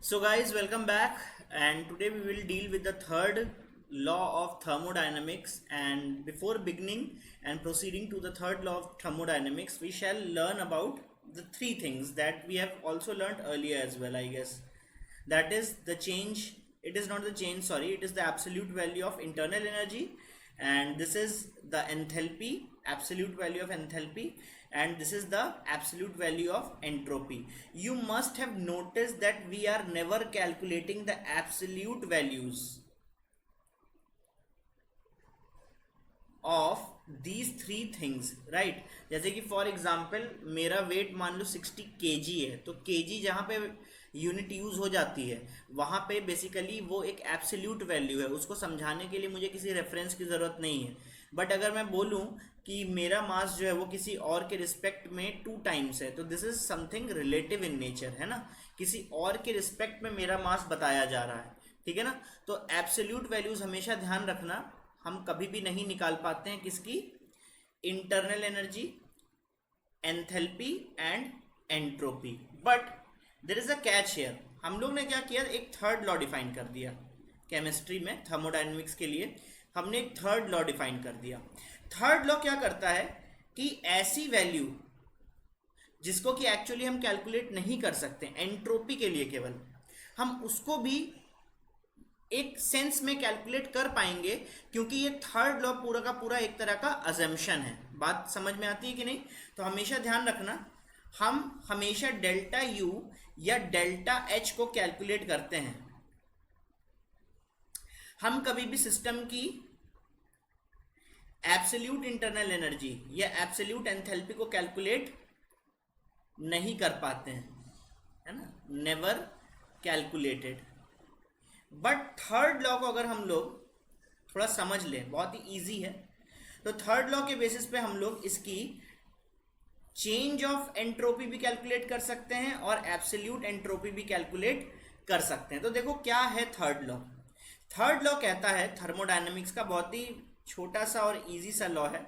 So guys, welcome back, and today we will deal with the third law of thermodynamics. And before beginning and proceeding to the third law of thermodynamics, we shall learn about the three things that we have also learned earlier as well, I guess. That is the change, it is not the change, sorry, it is the absolute value of internal energy, and this is the enthalpy, absolute value of enthalpy, and this is the absolute value of entropy. You must have noticed that we are never calculating the absolute values of these three things, right. जैसे कि for example मेरा wait मान लो 60 kg है, तो kg जहाँ पे unit use हो जाती है वहाँ पे बेसिकली वो एक एब्सोल्यूट वैल्यू है, उसको समझाने के लिए मुझे किसी रेफरेंस की ज़रूरत नहीं है। बट अगर मैं बोलूँ कि मेरा मास जो है वो किसी और के रिस्पेक्ट में 2 टाइम्स है, तो this is something relative in nature, है ना। किसी और के रिस्पेक्ट में मेरा मास बताया जा रहा है, ठीक है ना। तो एब्सोल्यूट वैल्यूज हमेशा ध्यान रखना, हम कभी भी नहीं निकाल पाते हैं किसकी, internal energy, enthalpy and entropy. But there is a catch here. हम लोग ने क्या किया, एक थर्ड लॉ डिफाइन कर दिया केमिस्ट्री में, थर्मोडायनेमिक्स के लिए हमने एक थर्ड लॉ डिफाइन कर दिया। थर्ड लॉ क्या करता है कि ऐसी वैल्यू जिसको कि एक्चुअली हम कैलकुलेट नहीं कर सकते एंट्रोपी के लिए, केवल हम उसको भी एक सेंस में कैलकुलेट कर पाएंगे, क्योंकि ये थर्ड लॉ पूरा का पूरा एक तरह का अजम्पशन है। बात समझ में आती है कि नहीं। तो हमेशा ध्यान रखना, हम हमेशा डेल्टा यू या डेल्टा एच को कैलकुलेट करते हैं। हम कभी भी सिस्टम की एब्सोल्यूट इंटरनल एनर्जी या एब्सोल्यूट एंथैल्पी को कैलकुलेट नहीं कर पाते हैं, है ना, never calculated. But third law को अगर हम लोग थोड़ा समझ लें, बहुत ही इजी है। तो थर्ड लॉ के बेसिस पे हम लोग इसकी चेंज ऑफ एंट्रोपी भी कैलकुलेट कर सकते हैं और एब्सोल्यूट एंट्रोपी भी कैलकुलेट कर सकते हैं। तो देखो क्या है थर्ड लॉ। थर्ड लॉ कहता है, थर्मोडायनेमिक्स का बहुत ही छोटा सा और इजी सा लॉ है।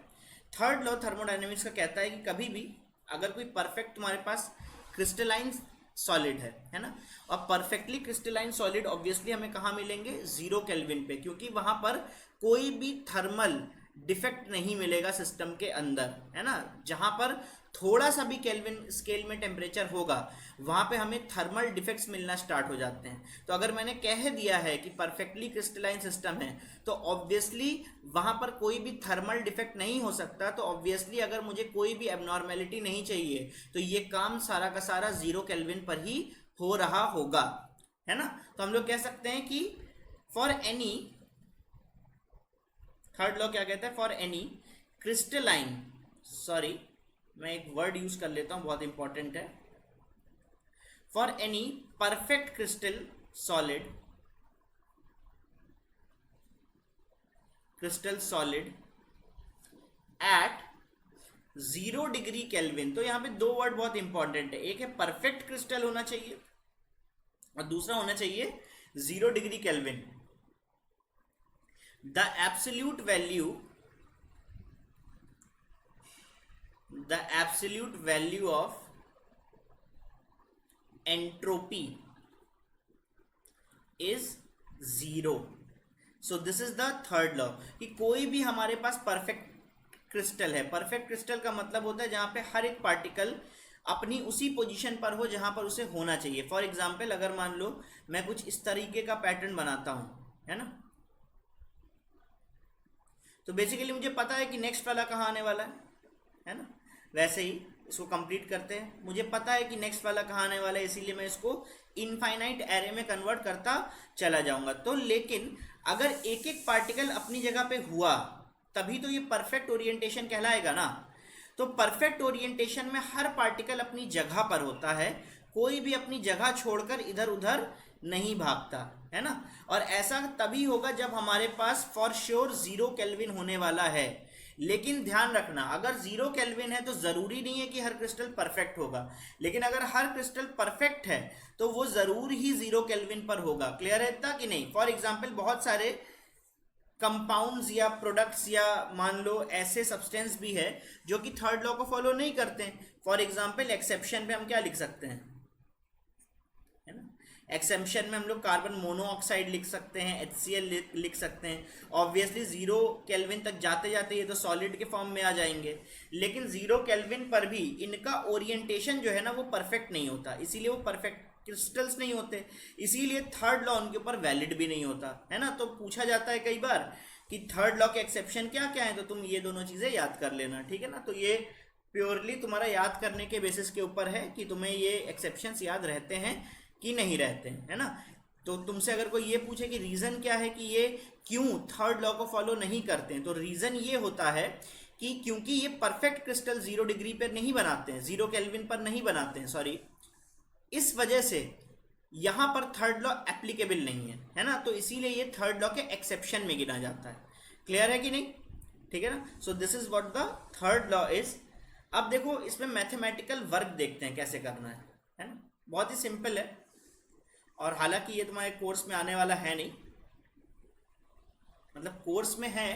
थर्ड लॉ थर्मोडायनेमिक्स का कहता है कि कभी भी अगर कोई परफेक्ट तुम्हारे पास क्रिस्टलाइन सॉलिड है ना, और परफेक्टली क्रिस्टलाइन सॉलिड ऑब्वियसली हमें कहाँ मिलेंगे, 0 केल्विन पे, क्योंकि वहां पर कोई भी थर्मल डिफेक्ट नहीं मिलेगा सिस्टम के अंदर, है ना। जहां पर थोड़ा सा भी केल्विन स्केल में टेम्परेचर होगा वहां पे हमें थर्मल डिफेक्ट्स मिलना स्टार्ट हो जाते हैं। तो अगर मैंने कह दिया है कि परफेक्टली क्रिस्टलाइन सिस्टम है, तो ऑब्वियसली वहां पर कोई भी थर्मल डिफेक्ट नहीं हो सकता। तो ऑब्वियसली अगर मुझे कोई भी एबनॉर्मेलिटी नहीं चाहिए, तो ये काम सारा का सारा 0 केल्विन पर ही हो रहा होगा, है ना। तो हम लोग कह सकते हैं कि फॉर एनी, थर्ड लॉ क्या कहता है, फॉर एनी क्रिस्टलाइन, सॉरी मैं एक वर्ड यूज कर लेता हूं, बहुत इंपॉर्टेंट है। For any perfect crystal solid, crystal solid at 0 degree kelvin. तो यहां पे 2 वर्ड बहुत इंपॉर्टेंट है, एक है परफेक्ट क्रिस्टल होना चाहिए और दूसरा होना चाहिए 0 degree kelvin. The absolute value, the absolute value of entropy is 0. So this is the third law कि कोई भी हमारे पास परफेक्ट क्रिस्टल है। परफेक्ट क्रिस्टल का मतलब होता है जहां पे हर एक पार्टिकल अपनी उसी पोजीशन पर हो जहां पर उसे होना चाहिए। फॉर एग्जाम्पल अगर मान लो मैं कुछ इस तरीके का पैटर्न बनाता हूं, है ना, तो बेसिकली मुझे पता है कि नेक्स्ट वाला कहाँ आने वाला है ना। वैसे ही इसको कंप्लीट करते हैं, मुझे पता है कि नेक्स्ट वाला कहाँ आने वाला है, इसीलिए मैं इसको इनफाइनाइट एरे में कन्वर्ट करता चला जाऊंगा। तो लेकिन अगर एक एक पार्टिकल अपनी जगह पे हुआ तभी तो ये परफेक्ट ओरिएंटेशन कहलाएगा ना। तो परफेक्ट ओरिएंटेशन में हर पार्टिकल अपनी जगह पर होता है, कोई भी अपनी जगह छोड़कर इधर उधर नहीं भागता, है ना। और ऐसा तभी होगा जब हमारे पास फॉर श्योर 0 केल्विन होने वाला है। लेकिन ध्यान रखना, अगर 0 केल्विन है तो जरूरी नहीं है कि हर क्रिस्टल परफेक्ट होगा, लेकिन अगर हर क्रिस्टल परफेक्ट है तो वो जरूर ही 0 केल्विन पर होगा। क्लियर है इतना कि नहीं। फॉर एग्जाम्पल बहुत सारे कंपाउंड्स या प्रोडक्ट्स या मान लो ऐसे सब्सटेंस भी है जो कि थर्ड लॉ को फॉलो नहीं करते हैं। फॉर एग्जाम्पल एक्सेप्शन पे हम क्या लिख सकते हैं, है ना, एक्सेप्शन में हम लोग कार्बन मोनोऑक्साइड लिख सकते हैं, HCl लिख सकते हैं। ऑब्वियसली 0 केल्विन तक जाते जाते ये तो सॉलिड के फॉर्म में आ जाएंगे, लेकिन 0 केल्विन पर भी इनका ओरिएंटेशन जो है ना वो परफेक्ट नहीं होता, इसीलिए वो परफेक्ट क्रिस्टल्स नहीं होते, इसीलिए थर्ड लॉ उनके ऊपर वैलिड भी नहीं होता है ना। तो पूछा जाता है कई बार कि थर्ड लॉ के एक्सेप्शन क्या क्या है, तो तुम ये दोनों चीजें याद कर लेना, ठीक है ना। तो ये प्योरली तुम्हारा याद करने के बेसिस के ऊपर है कि तुम्हें ये एक्सेप्शंस याद रहते हैं कि नहीं रहते हैं, है ना। तो तुमसे अगर कोई ये पूछे कि रीजन क्या है कि ये क्यों थर्ड लॉ को फॉलो नहीं करते हैं, तो रीजन ये होता है कि क्योंकि ये परफेक्ट क्रिस्टल 0 डिग्री पर नहीं बनाते हैं, 0 केल्विन पर नहीं बनाते हैं, सॉरी, इस वजह से यहां पर थर्ड लॉ एप्लीकेबल नहीं है ना। तो इसीलिए ये थर्ड लॉ के एक्सेप्शन में गिना जाता है। क्लियर है कि नहीं, ठीक है ना। So this is what the third law is. अब देखो इसमें मैथमेटिकल वर्क देखते हैं कैसे करना है ना। बहुत ही सिंपल है, और हालांकि ये तुम्हारे कोर्स में आने वाला है नहीं, मतलब कोर्स में है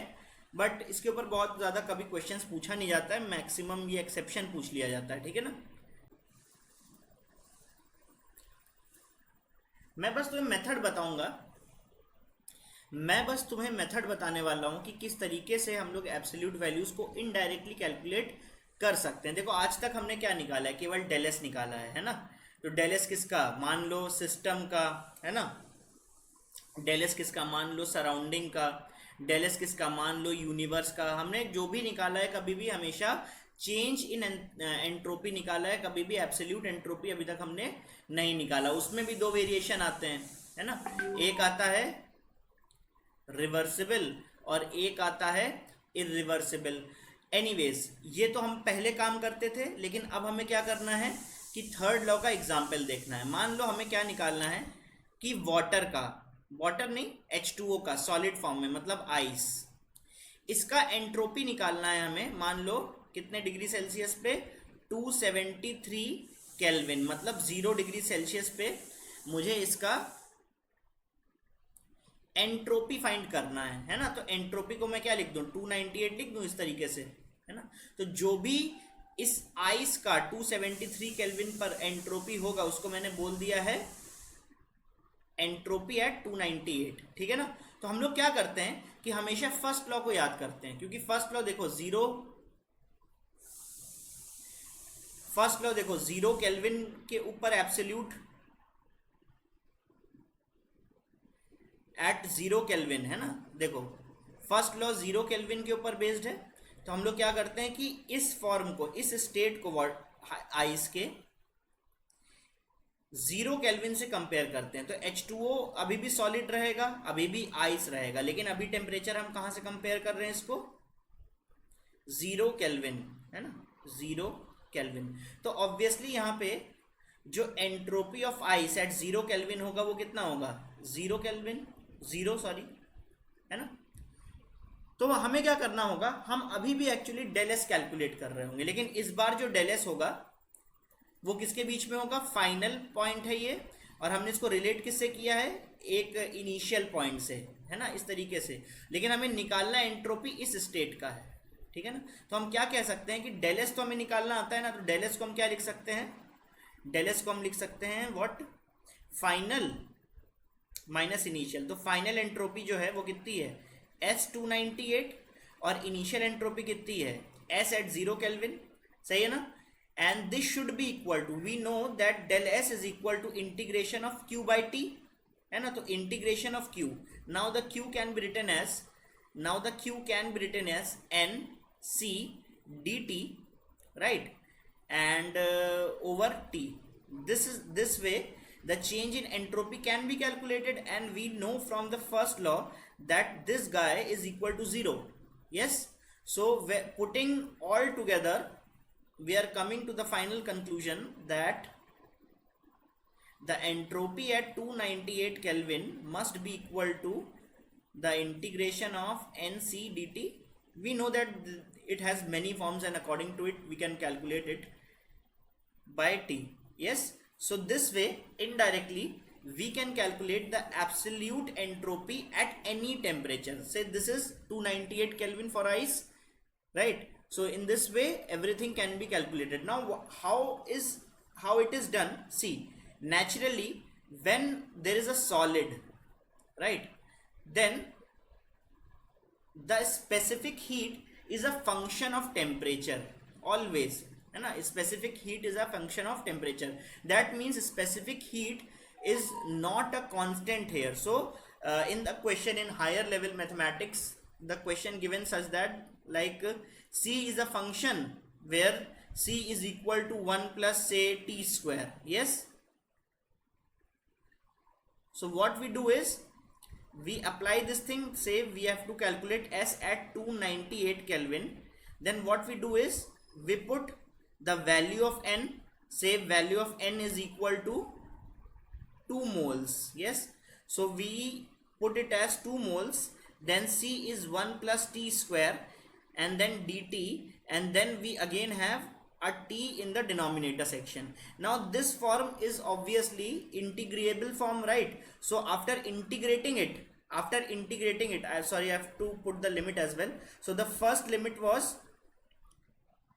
बट इसके ऊपर बहुत ज़्यादा कभी क्वेश्चंस पूछा नहीं जाता है, मैक्सिमम ये एक्सेप्शन पूछ लिया जाता है, ठीक है ना। मैं बस तुम्हें मेथड बताऊंगा, मैं बस तुम्हें मेथड बताने वाला हूं कि किस तरीके से हम लोग एब्सोल्यूट वैल्यूज को इनडायरेक्टली कैलकुलेट कर सकते हैं। देखो आज तक हमने क्या निकाला है, केवल डेल एस निकाला है ना। तो डेल एस किसका, मान लो सिस्टम का, है ना। डेल एस किसका, मान लो सराउंडिंग का। डेल एस किसका, मान लो यूनिवर्स का। हमने जो भी निकाला है कभी भी हमेशा चेंज इन एंट्रोपी निकाला है, कभी भी एब्सोल्यूट एंट्रोपी अभी तक हमने नहीं निकाला। उसमें भी दो वेरिएशन आते हैं, है ना। एक आता है रिवर्सिबल और एक आता है इरिवर्सिबल। एनीवेज ये तो हम पहले काम करते थे, लेकिन अब हमें क्या करना है कि थर्ड लॉ का एग्जाम्पल देखना है। मान लो हमें क्या निकालना है कि वाटर का, वाटर नहीं H2O का सॉलिड फॉर्म में, मतलब आइस, इसका एंट्रोपी निकालना है हमें। मान लो कितने डिग्री सेल्सियस पे, 273 केल्विन, मतलब 0 डिग्री सेल्सियस पे मुझे इसका एंट्रोपी फाइंड करना है ना। तो एंट्रोपी को मैं क्या लिख दूं, 298 लिख दूं इस तरीके से, है ना। तो जो भी इस आइस का 273 केल्विन पर एंट्रोपी होगा उसको मैंने बोल दिया है एंट्रोपी एट 298, ठीक है ना। तो हम लोग क्या करते हैं कि हमेशा फर्स्ट लॉ को याद करते हैं, क्योंकि फर्स्ट लॉ देखो 0 केल्विन के ऊपर एब्सोल्यूट एट 0 केल्विन, है ना। देखो फर्स्ट लॉ 0 केल्विन के ऊपर बेस्ड है, तो हम लोग क्या करते हैं कि इस फॉर्म को, इस स्टेट को आइस के 0 केल्विन से कंपेयर करते हैं। तो H2O अभी भी सॉलिड रहेगा, अभी भी आइस रहेगा, लेकिन अभी टेम्परेचर हम कहां से कंपेयर कर रहे हैं इसको, 0 केल्विन, है ना, 0 केल्विन। तो ऑब्वियसली यहाँ पे जो entropy of ice eight 0 kelvin होगा वो कितना होगा, 0 केल्विन, 0 सॉरी, है ना। तो हमें क्या करना होगा, हम अभी भी एक्चुअली डेल एस कैलकुलेट कर रहे होंगे, लेकिन इस बार जो डेल एस होगा वो किसके बीच में होगा, फाइनल पॉइंट है ये, और हमने इसको रिलेट किससे किया है, एक इनिशियल पॉइंट से, है ना, इस तरीके से। लेकिन हमें निकालना एंट्रोपी इस स्टेट का है, ठीक है ना। तो हम क्या कह सकते हैं कि डेल एस तो हमें निकालना आता है ना, तो डेल एस को हम क्या लिख सकते हैं, डेल एस को हम लिख सकते हैं व्हाट, फाइनल माइनस इनिशियल। तो फाइनल एंट्रोपी जो है वो कितनी है, S298, और इनिशियल एंट्रोपी कितनी है, S एट 0 केल्विन, सही है ना। And this should be equal to, we know that del S is equal to integration of Q by T, है ना। तो integration of Q, now the Q can be written as NC dt, right, and over T. This way the change in entropy can be calculated, and we know from the first law that this guy is equal to 0. Yes, so putting all together we are coming to the final conclusion that the entropy at 298 Kelvin must be equal to the integration of NC dt. We know that it has many forms, and according to it we can calculate it by T. Yes, so this way indirectly we can calculate the absolute entropy at any temperature. Say this is 298 Kelvin for ice, right. So in this way everything can be calculated. Now how it is done, see, naturally when there is a solid, right, then the specific heat is a function of temperature always, है ना. Specific heat is a function of temperature. That means specific heat is not a constant here. So in the question in higher level mathematics, the question given such that like C is a function where C is equal to 1 plus say T square. Yes. So what we do is we apply this thing, say we have to calculate S at 298 Kelvin. Then what we do is we put the value of N, say value of N is equal to 2 moles. Yes. So we put it as 2 moles, then C is 1 plus T square and then dt, and then we again have a T in the denominator section. Now this form is obviously integrable form, right? So after integrating it, I have to put the limit as well. So the first limit was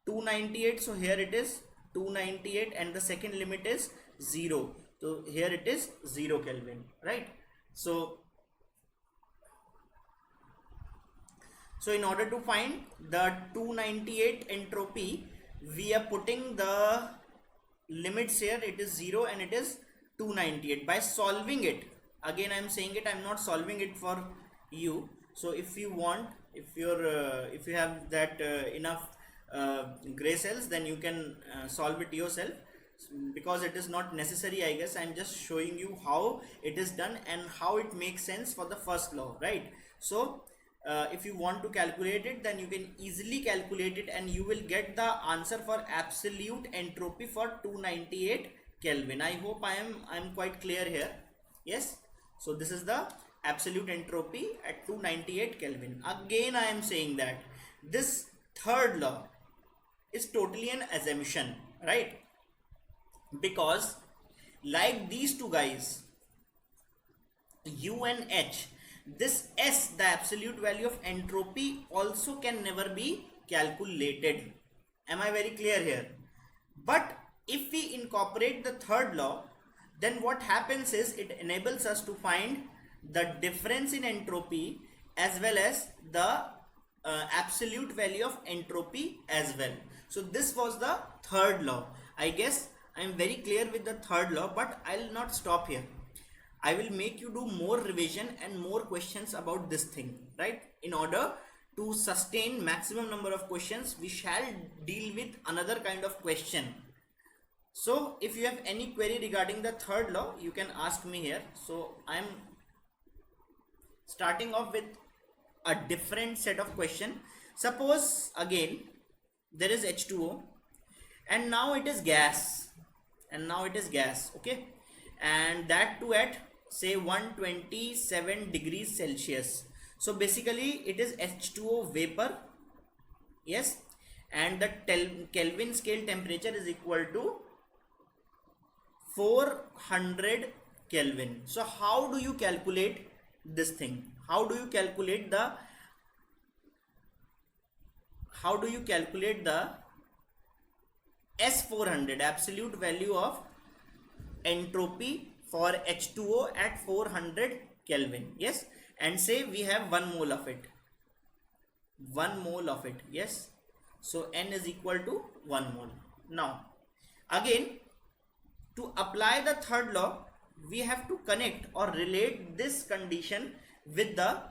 298, so here it is 298, and the second limit is 0, so here it is 0 Kelvin, right? So in order to find the 298 entropy, we are putting the limits here, it is 0 and it is 298. By solving it, again I am saying it, I am not solving it for you. So if you want, if you have that enough gray cells, then you can solve it yourself, because it is not necessary. I guess I am just showing you how it is done and how it makes sense for the first law, right? So if you want to calculate it, then you can easily calculate it and you will get the answer for absolute entropy for 298 Kelvin. I hope I am quite clear here. Yes. So this is the absolute entropy at 298 Kelvin. Again I am saying that this third law is totally an assumption, right? Because like these two guys, U and H, this S, the absolute value of entropy, also can never be calculated. Am I very clear here? But if we incorporate the third law, then what happens is it enables us to find the difference in entropy as well as the absolute value of entropy as well. So this was the third law. I guess I am very clear with the third law, but I'll not stop here. I will make you do more revision and more questions about this thing, right? In order to sustain maximum number of questions, we shall deal with another kind of question. So if you have any query regarding the third law, you can ask me here. So I am starting off with a different set of question. Suppose again there is H2O and now it is gas, okay, and that too at say 127 degrees Celsius. So basically it is H2O vapor. Yes, and the Kelvin scale temperature is equal to 400 Kelvin. So how do you calculate this thing? How do you calculate the S400, absolute value of entropy for H2O at 400 Kelvin? Yes, and say we have 1 mole of it, yes. So N is equal to 1 mole. Now again, to apply the third law, we have to connect or relate this condition with the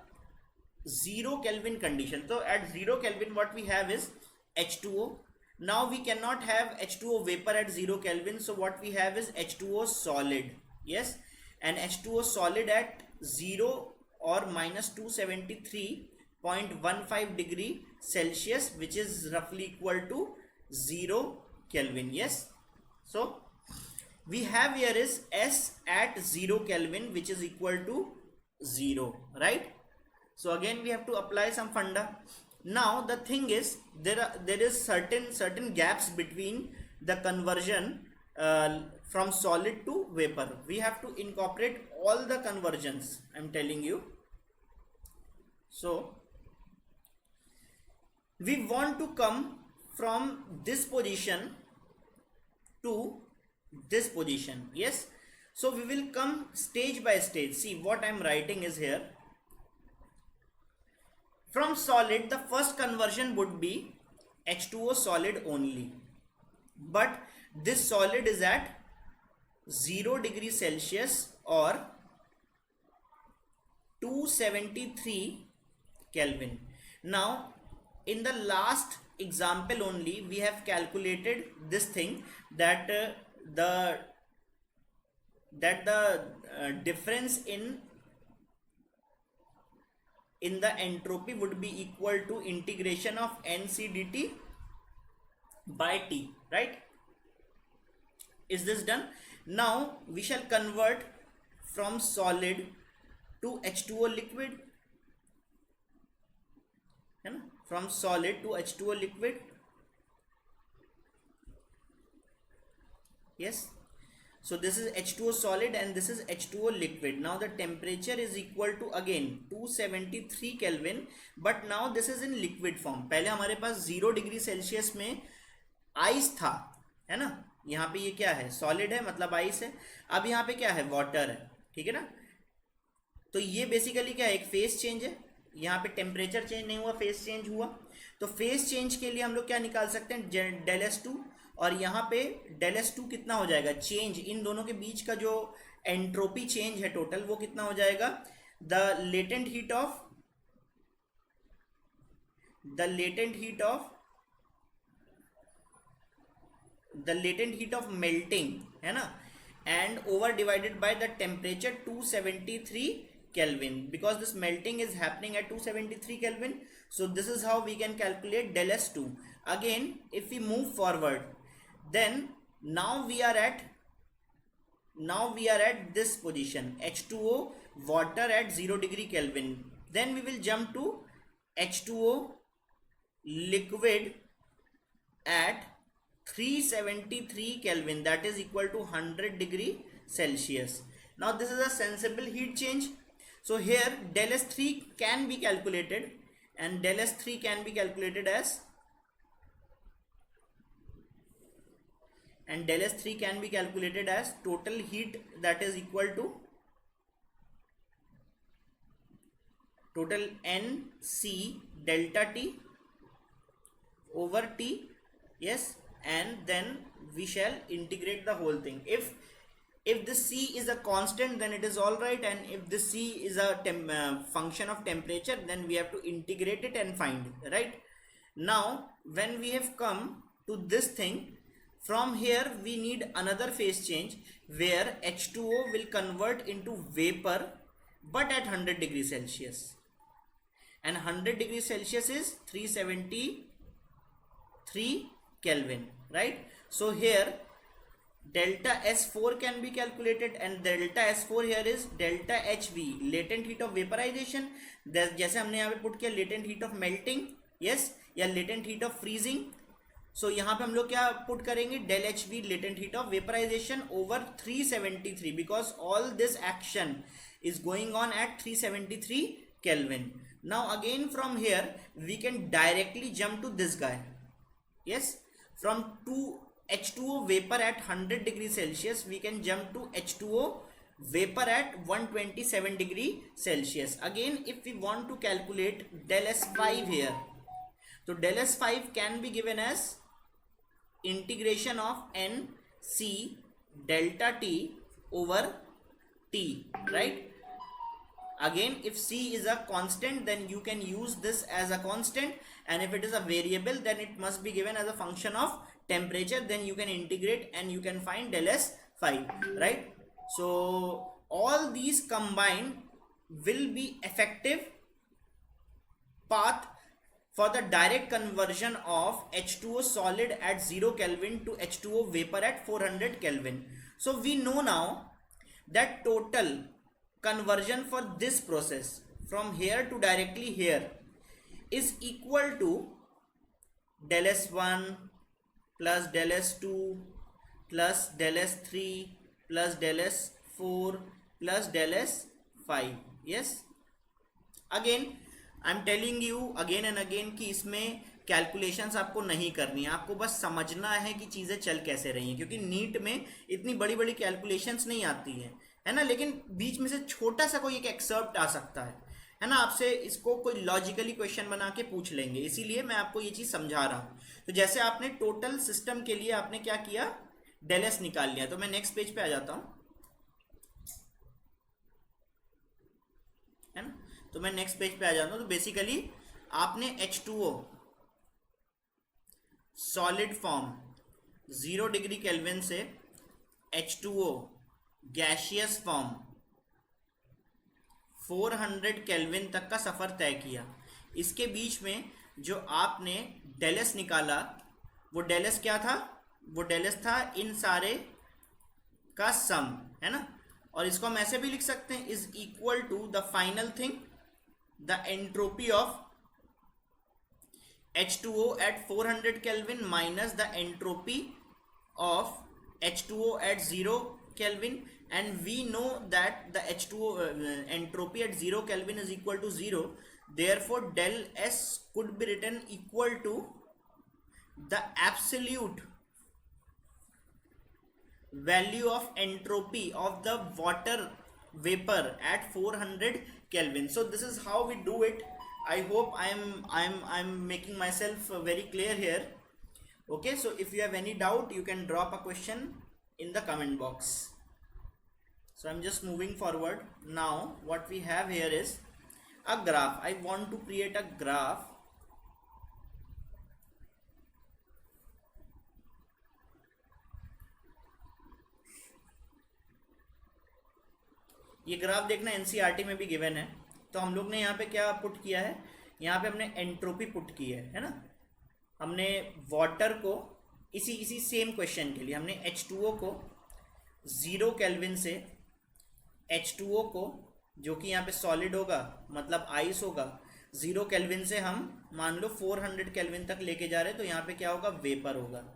0 Kelvin condition. So at 0 Kelvin what we have is H2O. Now we cannot have H2O vapor at 0 Kelvin, so what we have is H2O solid. Yes, and H2O solid at 0 or minus 273.15 degree Celsius, which is roughly equal to 0 Kelvin. Yes, so we have here is S at 0 Kelvin, which is equal to 0, right? So again we have to apply some funda. Now the thing is, there is certain gaps between the conversion from solid to vapor. We have to incorporate all the conversions, I am telling you. So we want to come from this position to this position. Yes, So we will come stage by stage. See what I am writing is here. From solid, the first conversion would be H2O solid only. But this solid is at 0 degree Celsius or 273 Kelvin. Now, in the last example only, we have calculated this thing that the difference in the entropy would be equal to integration of NC dt by T, right? Is this done? Now we shall convert from solid to H2O liquid. From solid to H2O liquid. Yes. So this is H2O solid and this is H2O liquid. Now the temperature is equal to again 273 Kelvin, but now this is in liquid form. पहले हमारे पास 0 degree Celsius में ice था, है ना? यहाँ पे ये क्या है? सॉलिड है, मतलब आइस है. अब यहाँ पे क्या है? वाटर है, ठीक है ना? तो ये बेसिकली क्या है? एक फेस चेंज है. यहाँ पे टेम्परेचर चेंज नहीं हुआ, फेस चेंज हुआ. तो फेस चेंज के लिए हम लोग क्या निकाल सकते हैं? Del S two. और यहाँ पे डेल एस टू कितना हो जाएगा? चेंज इन दोनों के बीच का जो एंट्रोपी चेंज है टोटल, वो कितना हो जाएगा? The latent heat of melting, है ना, and over divided by the temperature 273 Kelvin, because this melting is happening at 273 Kelvin. So this is how we can calculate del S2. Again, if we move forward, then now we are at this position, H2O water at 0 degree Kelvin. Then we will jump to H2O liquid at 373 Kelvin, that is equal to 100 degree Celsius. Now this is a sensible heat change. So here del S3 can be calculated, and del S3 can be calculated as total heat, that is equal to total NC delta T over T. Yes, and then we shall integrate the whole thing. If the C is a constant, then it is all right, and if the C is a function of temperature, then we have to integrate it and find, right? Now when we have come to this thing, from here we need another phase change where H2O will convert into vapor, but at 100 degrees Celsius, and 100 degrees Celsius is 373 Kelvin, right? So here delta S4 can be calculated, and delta S4 here is delta HV, latent heat of vaporization. जैसे हमने यहाँ पे put किया latent heat of melting, yes, या latent heat of freezing. So यहाँ पे हम लोग क्या पुट करेंगे? del HV, latent heat of vaporization, over 373, because all this action is going on at 373 Kelvin. Now again from here we can directly jump to this guy. Yes, from H2O vapor at 100 degrees Celsius, we can jump to H2O vapor at 127 degree Celsius. Again, if we want to calculate del S5 here, so del S5 can be given as integration of NC delta T over T, right? Again, if C is a constant, then you can use this as a constant, and if it is a variable, then it must be given as a function of temperature. Then you can integrate and you can find del S5, right? So all these combined will be effective path for the direct conversion of H2O solid at 0 Kelvin to H2O vapor at 400 Kelvin. So we know now that total conversion for this process from here to directly here is equal to del S1 plus del S2 plus del S3 plus del S4 plus del S5. Yes, again I am telling you again and again कि इसमें calculations आपको नहीं करनी है, आपको बस समझना है कि चीज़ें चल कैसे रही हैं, क्योंकि नीट में इतनी बड़ी बड़ी कैलकुलेशंस नहीं आती है ना, लेकिन बीच में से छोटा सा कोई एक एक्सर्प्ट आ सकता है ना, आपसे इसको कोई लॉजिकली क्वेश्चन बना के पूछ लेंगे, इसीलिए मैं आपको ये चीज़ समझा रहा हूँ। तो जैसे आपने टोटल सिस्टम के लिए आपने क्या किया, डेल एस निकाल लिया, तो मैं नेक्स्ट पेज पे आ जाता हूँ, है ना। तो मैं नेक्स्ट पेज पे आ जाता हूँ। तो बेसिकली आपने H2O solid form 0 degree kelvin से H2O गैशियस फॉर्म 400 केल्विन तक का सफ़र तय किया। इसके बीच में जो आपने डेलस निकाला, वो डेलस क्या था, वो डेलस था इन सारे का सम, है ना। और इसको हम ऐसे भी लिख सकते हैं, is equal to the final thing, the entropy of H2O at 400 Kelvin minus the entropy of H2O at 0 Kelvin, and we know that the H2O entropy at 0 Kelvin is equal to 0. Therefore del S could be written equal to the absolute value of entropy of the water vapor at 400 Kelvin. So this is how we do it. I hope I'm making myself very clear here. Okay, so if you have any doubt, you can drop a question in the comment box. So I'm just moving forward. Now what we have here is a graph. I want to create a graph. ये graph देखना NCERT में भी given है। तो हम लोग ने यहाँ पे क्या पुट किया है, यहाँ पे हमने एंट्रोपी पुट की है ना। हमने वाटर को इसी सेम क्वेश्चन के लिए हमने H2O को 0 केल्विन से H2O को, जो कि यहाँ पे सॉलिड होगा मतलब आइस होगा, 0 केल्विन से हम मान लो 400 केल्विन तक लेके जा रहे हैं, तो यहाँ पे क्या होगा, वेपर होगा।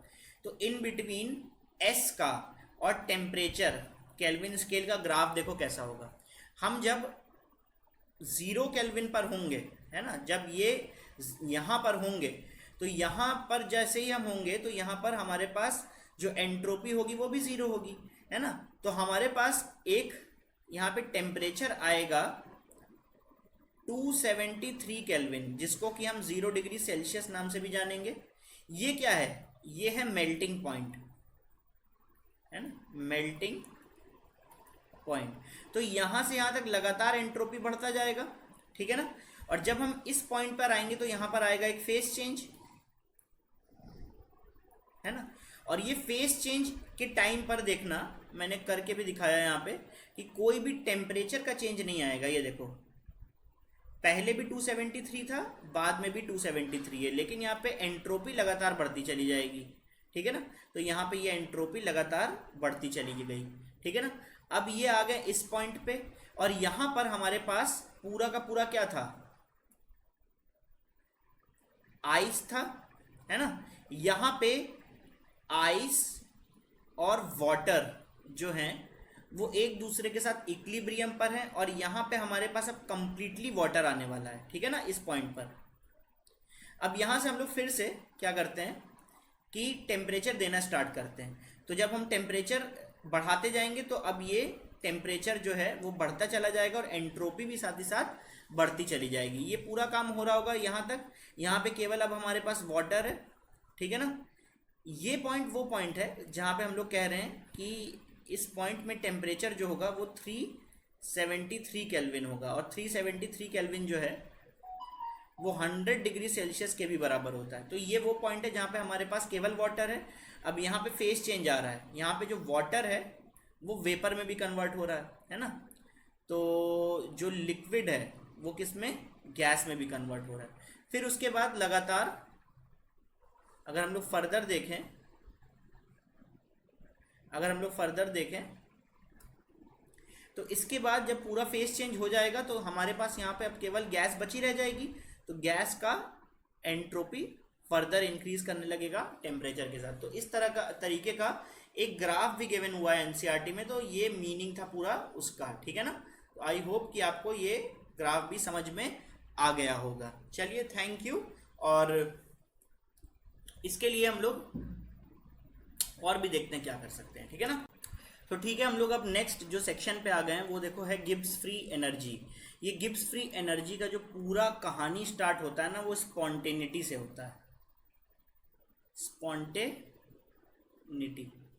तो इन बिटवीन S का और टेम्परेचर केल्विन स्केल का ग्राफ देखो कैसा होगा। हम जब 0 केल्विन पर होंगे, है ना, जब ये यहाँ पर होंगे, तो यहाँ पर जैसे ही हम होंगे तो यहाँ पर हमारे पास जो एंट्रोपी होगी वो भी 0 होगी, है ना। तो हमारे पास एक यहाँ पे टेम्परेचर आएगा 273 केल्विन, जिसको कि हम 0 डिग्री सेल्सियस नाम से भी जानेंगे। ये क्या है, ये है मेल्टिंग पॉइंट, है ना, मेल्टिंग पॉइंट। तो यहाँ से यहाँ तक लगातार एंट्रोपी बढ़ता जाएगा, ठीक है ना। और जब हम इस पॉइंट पर आएंगे तो यहाँ पर आएगा एक फेस चेंज, है ना। और ये फेस चेंज के टाइम पर देखना, मैंने करके भी दिखाया यहाँ पे कि कोई भी टेम्परेचर का चेंज नहीं आएगा। ये देखो पहले भी 273 था, बाद में भी 273 है, लेकिन यहाँ पे एंट्रोपी लगातार बढ़ती चली जाएगी, ठीक है ना। तो यहाँ पे ये एंट्रोपी लगातार बढ़ती चली गई, ठीक है ना। अब ये आ गए इस पॉइंट पे, और यहाँ पर हमारे पास पूरा का पूरा क्या था, आइस था, है ना। यहाँ पे आइस और वाटर जो हैं वो एक दूसरे के साथ इक्विलिब्रियम पर है, और यहाँ पे हमारे पास अब कंप्लीटली वाटर आने वाला है, ठीक है ना, इस पॉइंट पर। अब यहाँ से हम लोग फिर से क्या करते हैं कि टेम्परेचर देना स्टार्ट करते हैं। तो जब हम टेम्परेचर बढ़ाते जाएंगे तो अब ये टेम्परेचर जो है वो बढ़ता चला जाएगा, और एंट्रोपी भी साथ ही साथ बढ़ती चली जाएगी। ये पूरा काम हो रहा होगा यहाँ तक। यहाँ पे केवल अब हमारे पास वाटर है, ठीक है ना। ये पॉइंट वो पॉइंट है जहाँ पे हम लोग कह रहे हैं कि इस पॉइंट में टेम्परेचर जो होगा वो 373 केल्विन होगा, और 373 केल्विन जो है वो 100 डिग्री सेल्सियस के भी बराबर होता है। तो ये वो पॉइंट है जहाँ पे हमारे पास केवल वाटर है। अब यहाँ पे फेस चेंज आ रहा है, यहाँ पे जो वाटर है वो वेपर में भी कन्वर्ट हो रहा है ना। तो जो लिक्विड है वो किस में, गैस में भी कन्वर्ट हो रहा है। फिर उसके बाद लगातार अगर हम लोग फर्दर देखें तो इसके बाद जब पूरा फेस चेंज हो जाएगा तो हमारे पास यहाँ पे अब केवल गैस बची रह जाएगी। तो गैस का एंट्रोपी फर्दर इंक्रीज करने लगेगा टेम्परेचर के साथ। तो इस तरीके का एक ग्राफ भी गिवन हुआ है एनसीईआरटी में। तो ये मीनिंग था पूरा उसका, ठीक है ना। तो आई होप कि आपको ये ग्राफ भी समझ में आ गया होगा। चलिए, थैंक यू। और इसके लिए हम लोग और भी देखते हैं क्या कर सकते हैं, ठीक है ना। तो ठीक है, हम लोग अब नेक्स्ट जो सेक्शन पे आ गए हैं वो देखो है गिब्स फ्री एनर्जी। ये गिब्स फ्री एनर्जी का जो पूरा कहानी स्टार्ट होता है ना वो स्पॉन्टेनिटी से होता है, स्पॉन्टेनिटी,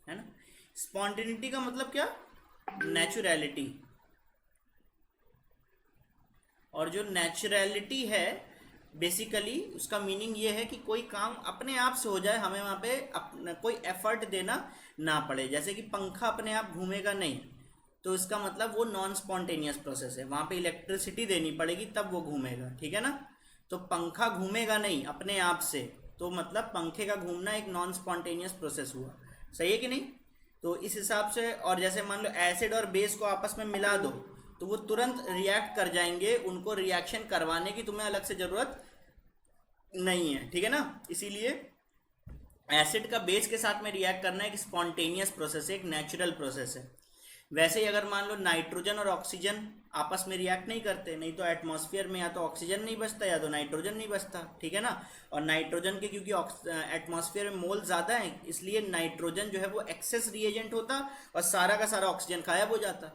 है ना। स्पॉन्टेनिटी का मतलब क्या, नेचुरलिटी। और जो नेचुरलिटी है बेसिकली उसका मीनिंग ये है कि कोई काम अपने आप से हो जाए, हमें वहाँ पे अपना कोई एफर्ट देना ना पड़े। जैसे कि पंखा अपने आप घूमेगा नहीं, तो इसका मतलब वो नॉन स्पॉन्टेनियस प्रोसेस है, वहाँ पे इलेक्ट्रिसिटी देनी पड़ेगी तब वो घूमेगा, ठीक है ना। तो पंखा घूमेगा नहीं अपने आप से, तो मतलब पंखे का घूमना एक नॉन स्पॉन्टेनियस प्रोसेस हुआ, सही है कि नहीं। तो इस हिसाब से, और जैसे मान लो एसिड और बेस को आपस में मिला दो तो वो तुरंत रिएक्ट कर जाएंगे, उनको रिएक्शन करवाने की तुम्हें अलग से ज़रूरत नहीं है, ठीक है ना। इसीलिए एसिड का बेस के साथ में रिएक्ट करना एक स्पॉन्टेनियस प्रोसेस है, एक नेचुरल प्रोसेस है। वैसे ही अगर मान लो नाइट्रोजन और ऑक्सीजन आपस में रिएक्ट नहीं करते, नहीं तो एटमॉस्फेयर में या तो ऑक्सीजन नहीं बचता या तो नाइट्रोजन नहीं बचता, ठीक है ना। और नाइट्रोजन के क्योंकि एटमॉस्फेयर में मोल ज़्यादा है, इसलिए नाइट्रोजन जो है वो एक्सेस रिएजेंट होता और सारा का सारा ऑक्सीजन गायब हो जाता।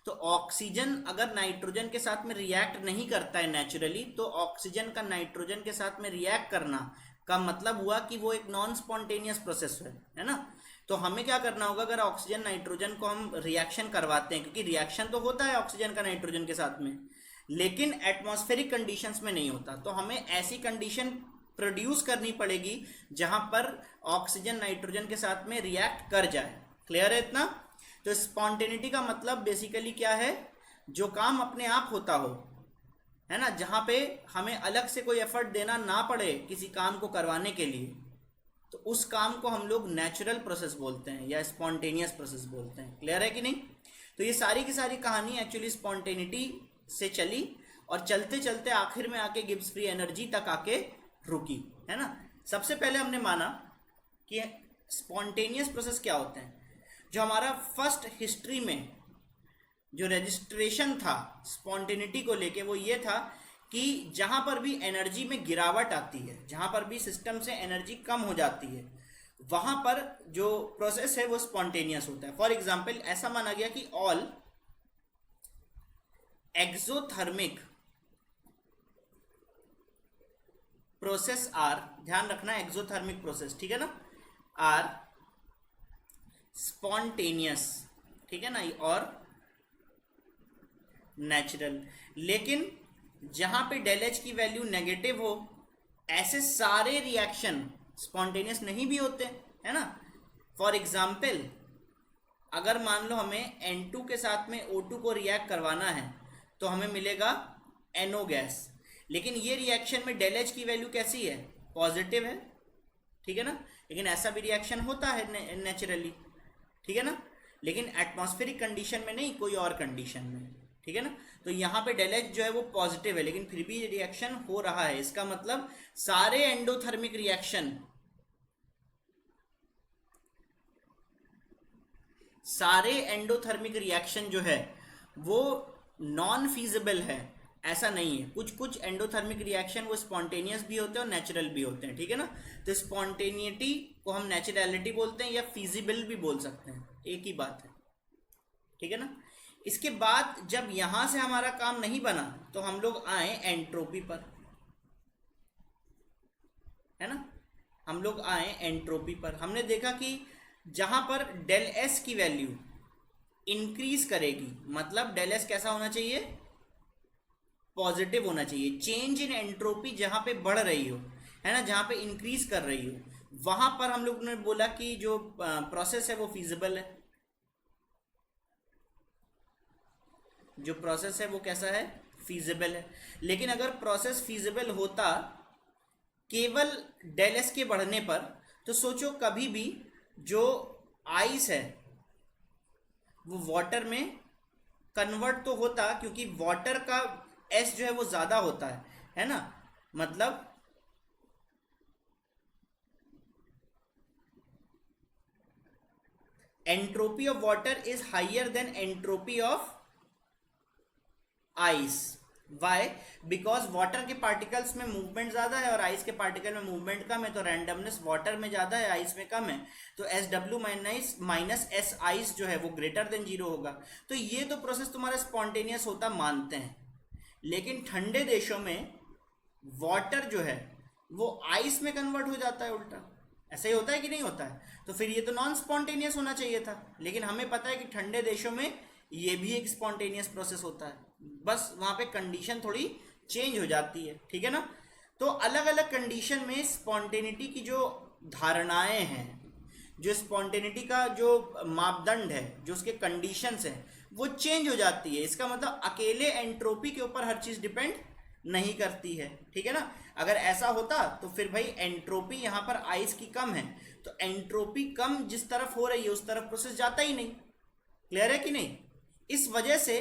तो ऑक्सीजन अगर नाइट्रोजन के साथ में रिएक्ट नहीं करता है नेचुरली, तो ऑक्सीजन का नाइट्रोजन के साथ में रिएक्ट करना का मतलब हुआ कि वो एक नॉन स्पॉन्टेनियस प्रोसेस है ना। तो हमें क्या करना होगा, अगर ऑक्सीजन नाइट्रोजन को हम रिएक्शन करवाते हैं, क्योंकि रिएक्शन तो होता है ऑक्सीजन का नाइट्रोजन के साथ में, लेकिन एटमॉस्फेरिक कंडीशंस में नहीं होता, तो हमें ऐसी कंडीशन प्रोड्यूस करनी पड़ेगी जहां पर ऑक्सीजन नाइट्रोजन के साथ में रिएक्ट कर जाए। क्लियर है इतना। तो स्पॉन्टेनिटी का मतलब बेसिकली क्या है, जो काम अपने आप होता हो, है ना, जहां पे हमें अलग से कोई एफर्ट देना ना पड़े किसी काम को करवाने के लिए, तो उस काम को हम लोग नेचुरल प्रोसेस बोलते हैं या स्पॉन्टेनियस प्रोसेस बोलते हैं। क्लियर है कि नहीं। तो ये सारी की सारी कहानी एक्चुअली स्पॉन्टेनिटी से चली और चलते चलते आखिर में आके गिब्स फ्री एनर्जी तक आके रुकी, है ना। सबसे पहले हमने माना कि स्पॉन्टेनियस प्रोसेस क्या होते हैं। जो हमारा फर्स्ट हिस्ट्री में जो रजिस्ट्रेशन था स्पॉन्टेनिटी को लेके वो ये था कि जहां पर भी एनर्जी में गिरावट आती है, जहां पर भी सिस्टम से एनर्जी कम हो जाती है, वहां पर जो प्रोसेस है वो स्पॉन्टेनियस होता है। फॉर एग्जाम्पल ऐसा माना गया कि ऑल एक्सोथर्मिक प्रोसेस आर, ध्यान रखना एक्सोथर्मिक प्रोसेस, ठीक है ना, आर स्पॉन्टेनियस, ठीक है ना, और नेचुरल। लेकिन जहां पे डेल एच की वैल्यू नेगेटिव हो, ऐसे सारे रिएक्शन स्पॉन्टेनियस नहीं भी होते, है ना। फॉर एग्जाम्पल अगर मान लो हमें N2 के साथ में O2 को रिएक्ट करवाना है तो हमें मिलेगा NO गैस, लेकिन ये रिएक्शन में डेल एच की वैल्यू कैसी है, पॉजिटिव है, ठीक है ना। लेकिन ऐसा भी रिएक्शन होता है नेचुरली, ठीक है ना, लेकिन एटमॉस्फेरिक कंडीशन में नहीं, कोई और कंडीशन में, ठीक है ना। तो यहाँ पे डेल एच जो है वो पॉजिटिव है लेकिन फिर भी रिएक्शन हो रहा है, इसका मतलब सारे एंडोथर्मिक रिएक्शन, सारे एंडोथर्मिक रिएक्शन जो है वो नॉन फीजिबल है, ऐसा नहीं है। कुछ कुछ एंडोथर्मिक रिएक्शन वो स्पॉन्टेनियस भी होते हैं और नेचुरल भी होते हैं, ठीक है ना। तो स्पॉन्टेनिटी को हम नेचुरलिटी बोलते हैं या फीजिबल भी बोल सकते हैं, एक ही बात है, ठीक है ना। इसके बाद जब यहां से हमारा काम नहीं बना तो हम लोग आए एंट्रोपी पर, है ना। हम लोग आए एंट्रोपी पर, हमने देखा कि जहां पर डेल एस की वैल्यू इंक्रीज करेगी, मतलब डेल एस कैसा होना चाहिए, पॉजिटिव होना चाहिए। चेंज इन एंट्रोपी जहां पे बढ़ रही हो, है ना, जहां पे इंक्रीज कर रही हो, वहां पर हम लोग ने बोला कि जो प्रोसेस है वो फीजिबल है। जो प्रोसेस है वो कैसा है, फीजिबल है। लेकिन अगर प्रोसेस फीजिबल होता केवल डेल एस के बढ़ने पर, तो सोचो कभी भी जो आइस है वो वाटर में कन्वर्ट तो होता, क्योंकि वाटर का एस जो है वो ज़्यादा होता है ना। मतलब entropy of water is higher than entropy of ice, why? Because water के पार्टिकल्स में मूवमेंट ज़्यादा है और आइस के पार्टिकल में मूवमेंट कम है, तो रैंडमनेस वाटर में ज़्यादा है, आइस में कम है, तो S W minus S ice जो है वो ग्रेटर देन जीरो होगा। तो ये तो प्रोसेस तुम्हारा स्पॉन्टेनियस होता मानते हैं, लेकिन ठंडे देशों में वाटर जो है वो आइस में कन्वर्ट हो जाता है उल्टा। ऐसा ही होता है कि नहीं होता है? तो फिर ये तो नॉन स्पॉन्टेनियस होना चाहिए था, लेकिन हमें पता है कि ठंडे देशों में ये भी एक स्पॉन्टेनियस प्रोसेस होता है, बस वहाँ पे कंडीशन थोड़ी चेंज हो जाती है, ठीक है ना। तो अलग अलग कंडीशन में स्पॉन्टेनिटी की जो धारणाएं हैं, जो स्पॉन्टेनिटी का जो मापदंड है, जो उसके कंडीशंस हैं, वो चेंज हो जाती है। इसका मतलब अकेले एंट्रोपी के ऊपर हर चीज़ डिपेंड नहीं करती है, ठीक है ना। अगर ऐसा होता तो फिर भाई एंट्रोपी यहाँ पर आइस की कम है, तो एंट्रोपी कम जिस तरफ हो रही है उस तरफ प्रोसेस जाता ही नहीं। क्लियर है कि नहीं? इस वजह से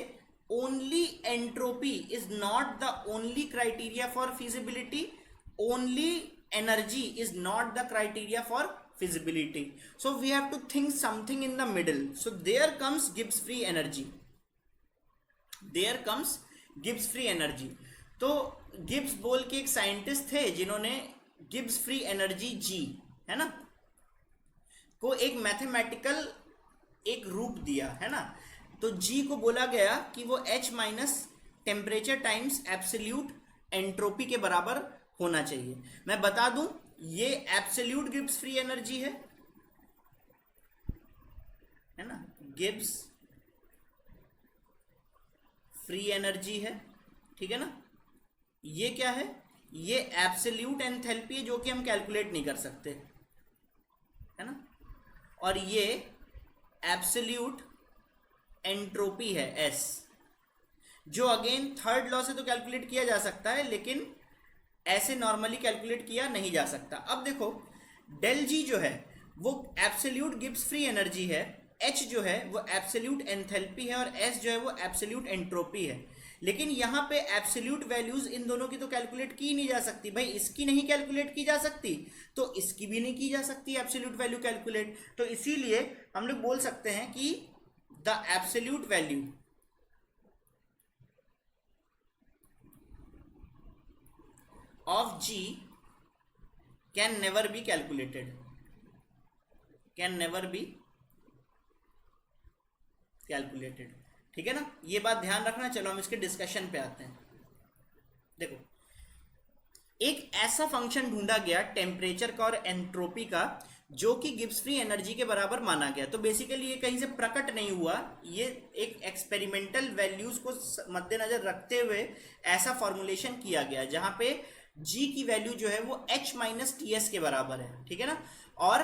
only entropy is not the only criteria for feasibility, only energy is not the criteria for feasibility. So we have to think something in the middle. So there comes Gibbs free energy. There comes Gibbs free energy. तो Gibbs बोल के एक scientist थे जिन्होंने Gibbs free energy जी, है ना, को एक मैथमेटिकल एक रूप दिया, है ना। तो जी को बोला गया कि वो H minus temperature times absolute entropy के बराबर होना चाहिए। मैं बता दूं ये एब्सोल्यूट गिब्स फ्री एनर्जी है ना, गिब्स फ्री एनर्जी है, ठीक है ना। ये क्या है? ये एब्सोल्यूट एंथैल्पी है जो कि हम कैलकुलेट नहीं कर सकते, है ना। और ये एब्सोल्यूट एंट्रोपी है एस, जो अगेन थर्ड लॉ से तो कैलकुलेट किया जा सकता है, लेकिन ऐसे नॉर्मली कैलकुलेट किया नहीं जा सकता। अब देखो डेल जी जो है वो एब्सोल्यूट गिब्स फ्री एनर्जी है, एच जो है वो एब्सोल्यूट एंथैल्पी है और एस जो है वो एब्सोल्यूट एंट्रोपी है। लेकिन यहाँ पे एब्सोल्यूट वैल्यूज इन दोनों की तो कैलकुलेट की नहीं जा सकती भाई, इसकी नहीं कैलकुलेट की जा सकती तो इसकी भी नहीं की जा सकती एब्सोल्यूट वैल्यू कैलकुलेट। तो इसीलिए हम लोग बोल सकते हैं कि the absolute value of G can never be calculated, can never be calculated, ठीक है ना। ये बात ध्यान रखना। चलो हम इसके डिस्कशन पे आते हैं। देखो एक ऐसा फंक्शन ढूंढा गया टेम्परेचर का और एंट्रोपी का जो कि गिब्स फ्री एनर्जी के बराबर माना गया। तो बेसिकली ये कहीं से प्रकट नहीं हुआ, ये एक एक्सपेरिमेंटल वैल्यूज को मद्देनजर रखते हुए ऐसा फॉर्मुलेशन किया गया जहां पे जी की वैल्यू जो है वो H माइनस टी एस के बराबर है, ठीक है ना। और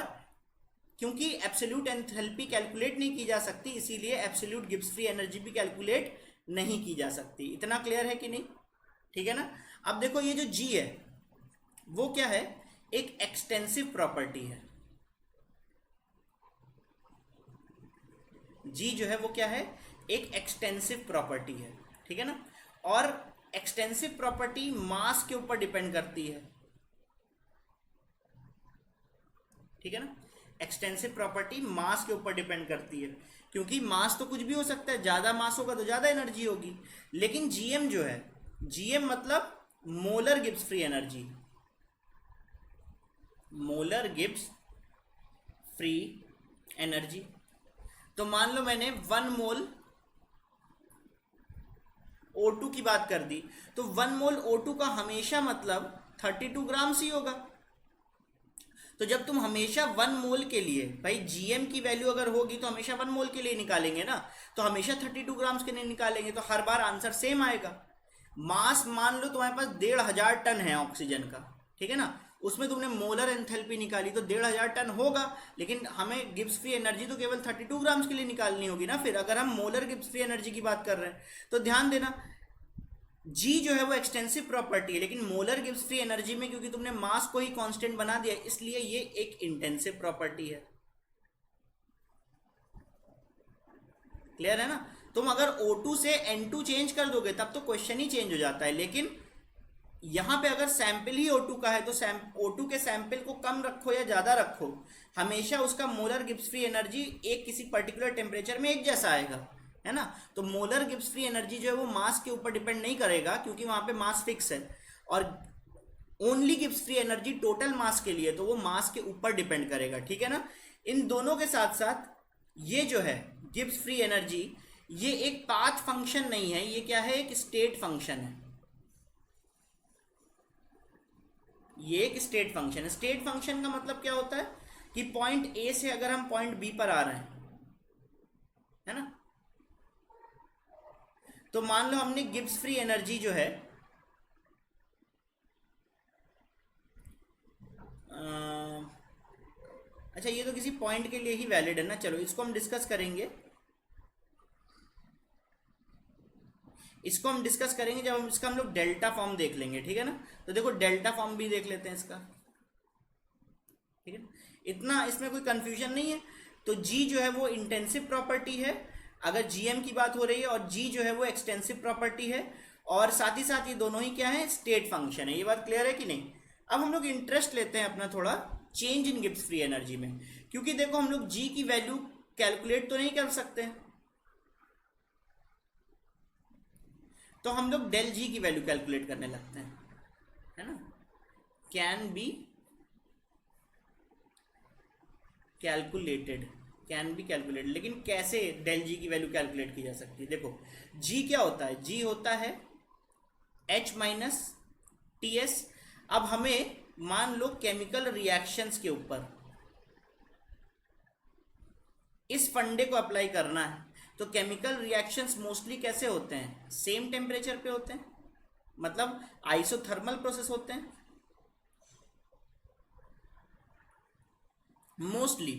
क्योंकि एब्सोल्यूट एंथैल्पी कैलकुलेट नहीं की जा सकती, इसीलिए एब्सोल्यूट गिब्स फ्री एनर्जी भी कैलकुलेट नहीं की जा सकती। इतना क्लियर है कि नहीं? ठीक है ना। अब देखो ये जो जी है वो क्या है? एक एक्सटेंसिव प्रॉपर्टी है। जी जो है वो क्या है? एक एक्सटेंसिव प्रॉपर्टी है, ठीक है ना। और एक्सटेंसिव प्रॉपर्टी मास के ऊपर डिपेंड करती है, ठीक है ना। एक्सटेंसिव प्रॉपर्टी मास के ऊपर डिपेंड करती है, क्योंकि मास तो कुछ भी हो सकता है, ज्यादा मास होगा तो ज्यादा एनर्जी होगी। लेकिन जीएम जो है, जीएम मतलब molar Gibbs free energy, molar Gibbs free energy. तो मान लो मैंने 1 मोल O2 की बात कर दी, तो 1 मोल O2 का हमेशा मतलब 32 ग्राम ही होगा। तो जब तुम हमेशा 1 मोल के लिए, भाई जीएम की वैल्यू अगर होगी तो हमेशा 1 मोल के लिए निकालेंगे ना, तो हमेशा 32 ग्राम्स के लिए निकालेंगे, तो हर बार आंसर सेम आएगा। मास मान लो तुम्हारे पास 1500 टन है ऑक्सीजन का, ठीक है ना, उसमें तुमने मोलर एंथैल्पी निकाली तो 1500 टन होगा, लेकिन हमें गिब्स फ्री एनर्जी तो केवल 32 ग्राम्स के लिए निकालनी होगी ना। फिर अगर हम मोलर गिब्स फ्री एनर्जी की बात कर रहे हैं तो ध्यान देना, जी जो है वो एक्सटेंसिव प्रॉपर्टी है, लेकिन मोलर गिब्स फ्री एनर्जी में क्योंकि तुमने मास को ही कांस्टेंट बना दिया, इसलिए ये एक इंटेंसिव प्रॉपर्टी है। क्लियर है ना। तुम अगर O2 से N2 चेंज कर दोगे तब तो क्वेश्चन ही चेंज हो जाता है, लेकिन यहां पे अगर सैंपल ही O2 का है तो O2 के सैंपल को कम रखो या ज्यादा रखो, हमेशा उसका मोलर गिब्स फ्री एनर्जी एक किसी पर्टिकुलर टेम्परेचर में एक जैसा आएगा। है ना। तो मोलर गिब्स फ्री एनर्जी जो है वो मास के ऊपर डिपेंड नहीं करेगा, क्योंकि वहां पे मास फिक्स है, और only Gibbs free energy total mass के लिए तो वो मास के ऊपर डिपेंड करेगा, ठीक है ना। इन दोनों के साथ साथ ये जो है गिब्स फ्री एनर्जी, ये एक पाथ फंक्शन नहीं है, ये क्या है, एक स्टेट फंक्शन है। ये एक स्टेट फंक्शन है। स्टेट फंक्शन का मतलब क्या होता है कि पॉइंट ए से अगर हम पॉइंट बी पर आ रहे हैं, है ना, तो मान लो हमने गिब्स फ्री एनर्जी जो है अच्छा ये तो किसी पॉइंट के लिए ही वैलिड है ना, चलो इसको हम डिस्कस करेंगे, इसको हम डिस्कस करेंगे जब हम इसका हम लोग डेल्टा फॉर्म देख लेंगे, ठीक है ना। तो देखो डेल्टा फॉर्म भी देख लेते हैं इसका, ठीक है, इतना इसमें कोई कंफ्यूजन नहीं है। तो जी जो है वो इंटेंसिव प्रॉपर्टी है अगर जीएम की बात हो रही है, और जी जो है वो एक्सटेंसिव प्रॉपर्टी है, और साथ ही साथ ये दोनों ही क्या है, स्टेट फंक्शन है। ये बात क्लियर है कि नहीं। अब हम लोग इंटरेस्ट लेते हैं अपना थोड़ा change in Gibbs free energy में, क्योंकि देखो हम लोग जी की वैल्यू कैलकुलेट तो नहीं कर सकते, तो हम लोग डेल जी की वैल्यू कैलकुलेट करने लगते हैं, है ना। Can be calculated, can be calculated, लेकिन कैसे डेल जी की वैल्यू कैलकुलेट की जा सकती है। देखो जी क्या होता है, जी होता है एच माइनस टी एस। अब हमें मान लो केमिकल रिएक्शंस के ऊपर इस फंडे को अप्लाई करना है, तो केमिकल रिएक्शंस मोस्टली कैसे होते हैं, सेम टेम्परेचर पे होते हैं, मतलब आइसोथर्मल प्रोसेस होते हैं मोस्टली।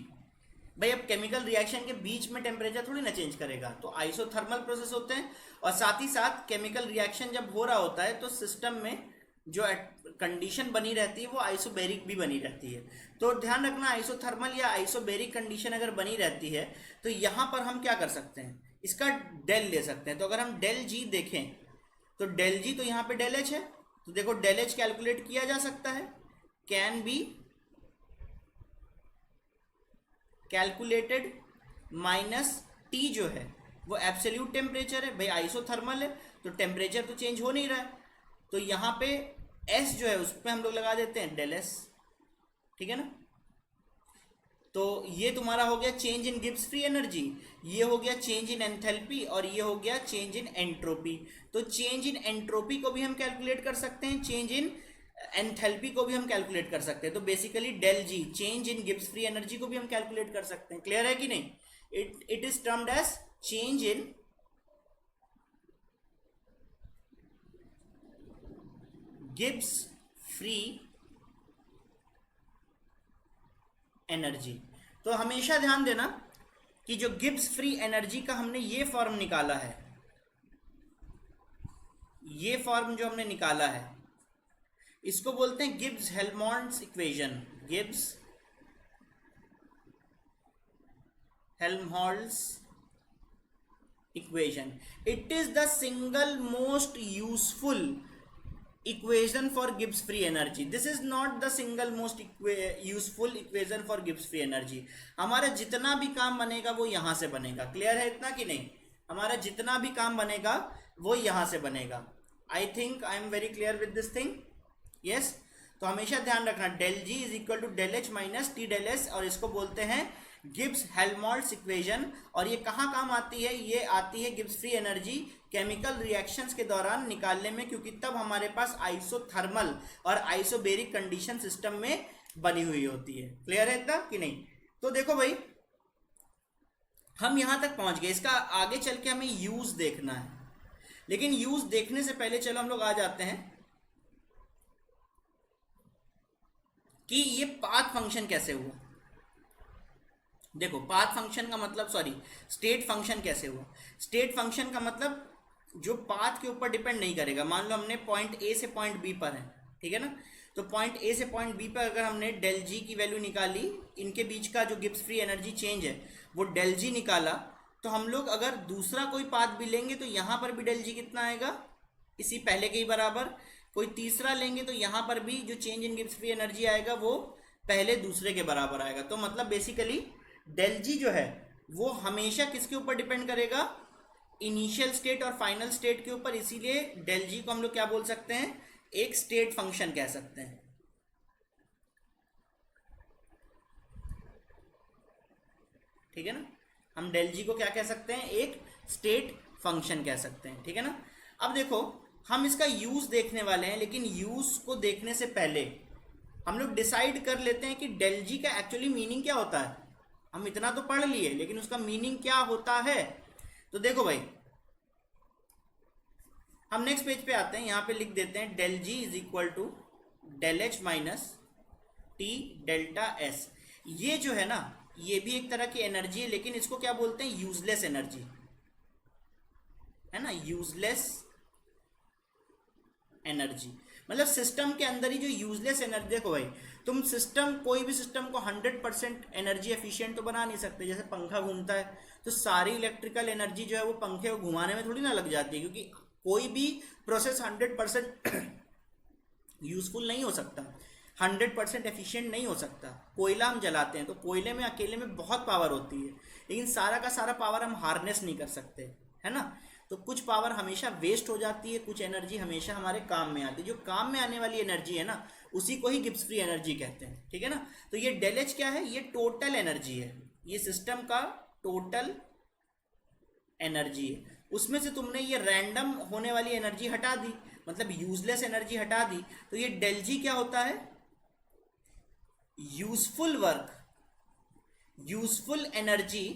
भाई अब केमिकल रिएक्शन के बीच में टेम्परेचर थोड़ी ना चेंज करेगा, तो आइसोथर्मल प्रोसेस होते हैं। और साथ ही साथ केमिकल रिएक्शन जब हो रहा होता है तो सिस्टम में जो कंडीशन बनी रहती है वो आइसोबेरिक भी बनी रहती है। तो ध्यान रखना, आइसोथर्मल या आइसोबेरिक कंडीशन अगर बनी रहती है तो यहाँ पर हम क्या कर सकते हैं, इसका डेल ले सकते हैं। तो अगर हम डेल जी देखें तो डेल जी तो यहाँ पे डेल एच है, तो देखो डेल एच कैलकुलेट किया जा सकता है, can be calculated minus T जो है वो एब्सोल्यूट टेम्परेचर है, भाई आइसोथर्मल है तो टेम्परेचर तो चेंज हो नहीं रहा है, तो यहाँ पे एस जो है उस पर हम लोग लगा देते हैं डेल एस, ठीक है ना। तो ये तुम्हारा हो गया change in Gibbs free energy, ये हो गया चेंज इन एंथैल्पी, और ये हो गया चेंज इन एंट्रोपी। तो चेंज इन एंट्रोपी को भी हम कैलकुलेट कर सकते हैं, चेंज इन एंथैल्पी को भी हम कैलकुलेट कर सकते हैं। तो basically del G change in Gibbs free energy को भी हम कैलकुलेट कर सकते हैं। क्लियर है कि नहीं। It is termed as change in Gibbs free energy. तो हमेशा ध्यान देना कि जो गिब्स फ्री एनर्जी का हमने ये फॉर्म निकाला है, ये फॉर्म जो हमने निकाला है इसको बोलते हैं Gibbs Helmholtz equation, Gibbs Helmholtz equation. It is the single most useful equation for Gibbs free energy. This is not the single most useful equation for Gibbs free energy. हमारा जितना भी काम बनेगा वो यहाँ से बनेगा। क्लियर है इतना कि नहीं, हमारा जितना भी काम बनेगा वो यहाँ से बनेगा। I think I am very clear with this thing, yes. तो हमेशा ध्यान रखना del G is equal to del H minus T del S, और इसको बोलते हैं गिब्स हेल्महोल्ट्ज इक्वेशन। और ये कहाँ काम आती है, ये आती है Gibbs free energy chemical reactions के दौरान निकालने में, क्योंकि तब हमारे पास आइसोथर्मल और आइसोबेरिक कंडीशन सिस्टम में बनी हुई होती है। क्लियर है इतना कि नहीं। तो देखो भाई हम यहां तक पहुंच गए, इसका आगे चल के हमें यूज देखना है, लेकिन यूज देखने से पहले चलो हम लोग आ जाते हैं कि ये पाथ फंक्शन कैसे हुआ। देखो पाथ फंक्शन का मतलब, सॉरी स्टेट फंक्शन कैसे हुआ। स्टेट फंक्शन का मतलब जो पाथ के ऊपर डिपेंड नहीं करेगा। मान लो हमने पॉइंट ए से पॉइंट बी पर है, ठीक है ना, तो पॉइंट ए से पॉइंट बी पर अगर हमने डेल जी की वैल्यू निकाली, इनके बीच का जो गिब्स फ्री एनर्जी चेंज है वो डेल जी निकाला, तो हम लोग अगर दूसरा कोई पाथ भी लेंगे तो यहाँ पर भी डेल जी कितना आएगा, इसी पहले के ही बराबर। कोई तीसरा लेंगे तो यहाँ पर भी जो change in Gibbs free energy आएगा वो पहले दूसरे के बराबर आएगा। तो मतलब बेसिकली डेल जी जो है वो हमेशा किसके ऊपर डिपेंड करेगा, इनिशियल स्टेट और फाइनल स्टेट के ऊपर, इसीलिए डेल जी को हम लोग क्या बोल सकते हैं, एक स्टेट फंक्शन कह सकते हैं। ठीक है ना, हम डेल जी को क्या कह सकते हैं, एक स्टेट फंक्शन कह सकते हैं। ठीक है ना, अब देखो हम इसका यूज देखने वाले हैं, लेकिन यूज को देखने से पहले हम लोग डिसाइड कर लेते हैं कि डेल जी का एक्चुअली मीनिंग क्या होता है। हम इतना तो पढ़ लिए, लेकिन उसका मीनिंग क्या होता है। तो देखो भाई, हम नेक्स्ट पेज पे आते हैं, यहां पे लिख देते हैं del G is equal to del H minus T delta S. ये जो है ना, ये भी एक तरह की एनर्जी है, लेकिन इसको क्या बोलते हैं, यूजलेस एनर्जी, है ना, यूजलेस एनर्जी। मतलब सिस्टम के अंदर ही जो यूजलेस एनर्जी, देखो भाई तुम सिस्टम, कोई भी सिस्टम को 100% एनर्जी एफिशिएंट तो बना नहीं सकते। जैसे पंखा घूमता है तो सारी इलेक्ट्रिकल एनर्जी जो है वो पंखे को घुमाने में थोड़ी ना लग जाती है, क्योंकि कोई भी प्रोसेस 100% यूजफुल नहीं हो सकता, 100% एफिशिएंट नहीं हो सकता। कोयला हम जलाते हैं तो कोयले में अकेले में बहुत पावर होती है, लेकिन सारा का सारा पावर हम हार्नेस नहीं कर सकते, है ना। तो कुछ पावर हमेशा वेस्ट हो जाती है, कुछ एनर्जी हमेशा हमारे काम में आती है। जो काम में आने वाली एनर्जी है ना, उसी को ही गिब्स फ्री एनर्जी कहते हैं। ठीक है ना, तो ये डेल एच क्या है, ये टोटल एनर्जी है, ये सिस्टम का टोटल एनर्जी है। उसमें से तुमने ये रैंडम होने वाली एनर्जी हटा दी, मतलब यूजलेस एनर्जी हटा दी, तो ये डेल जी क्या होता है, useful work, useful energy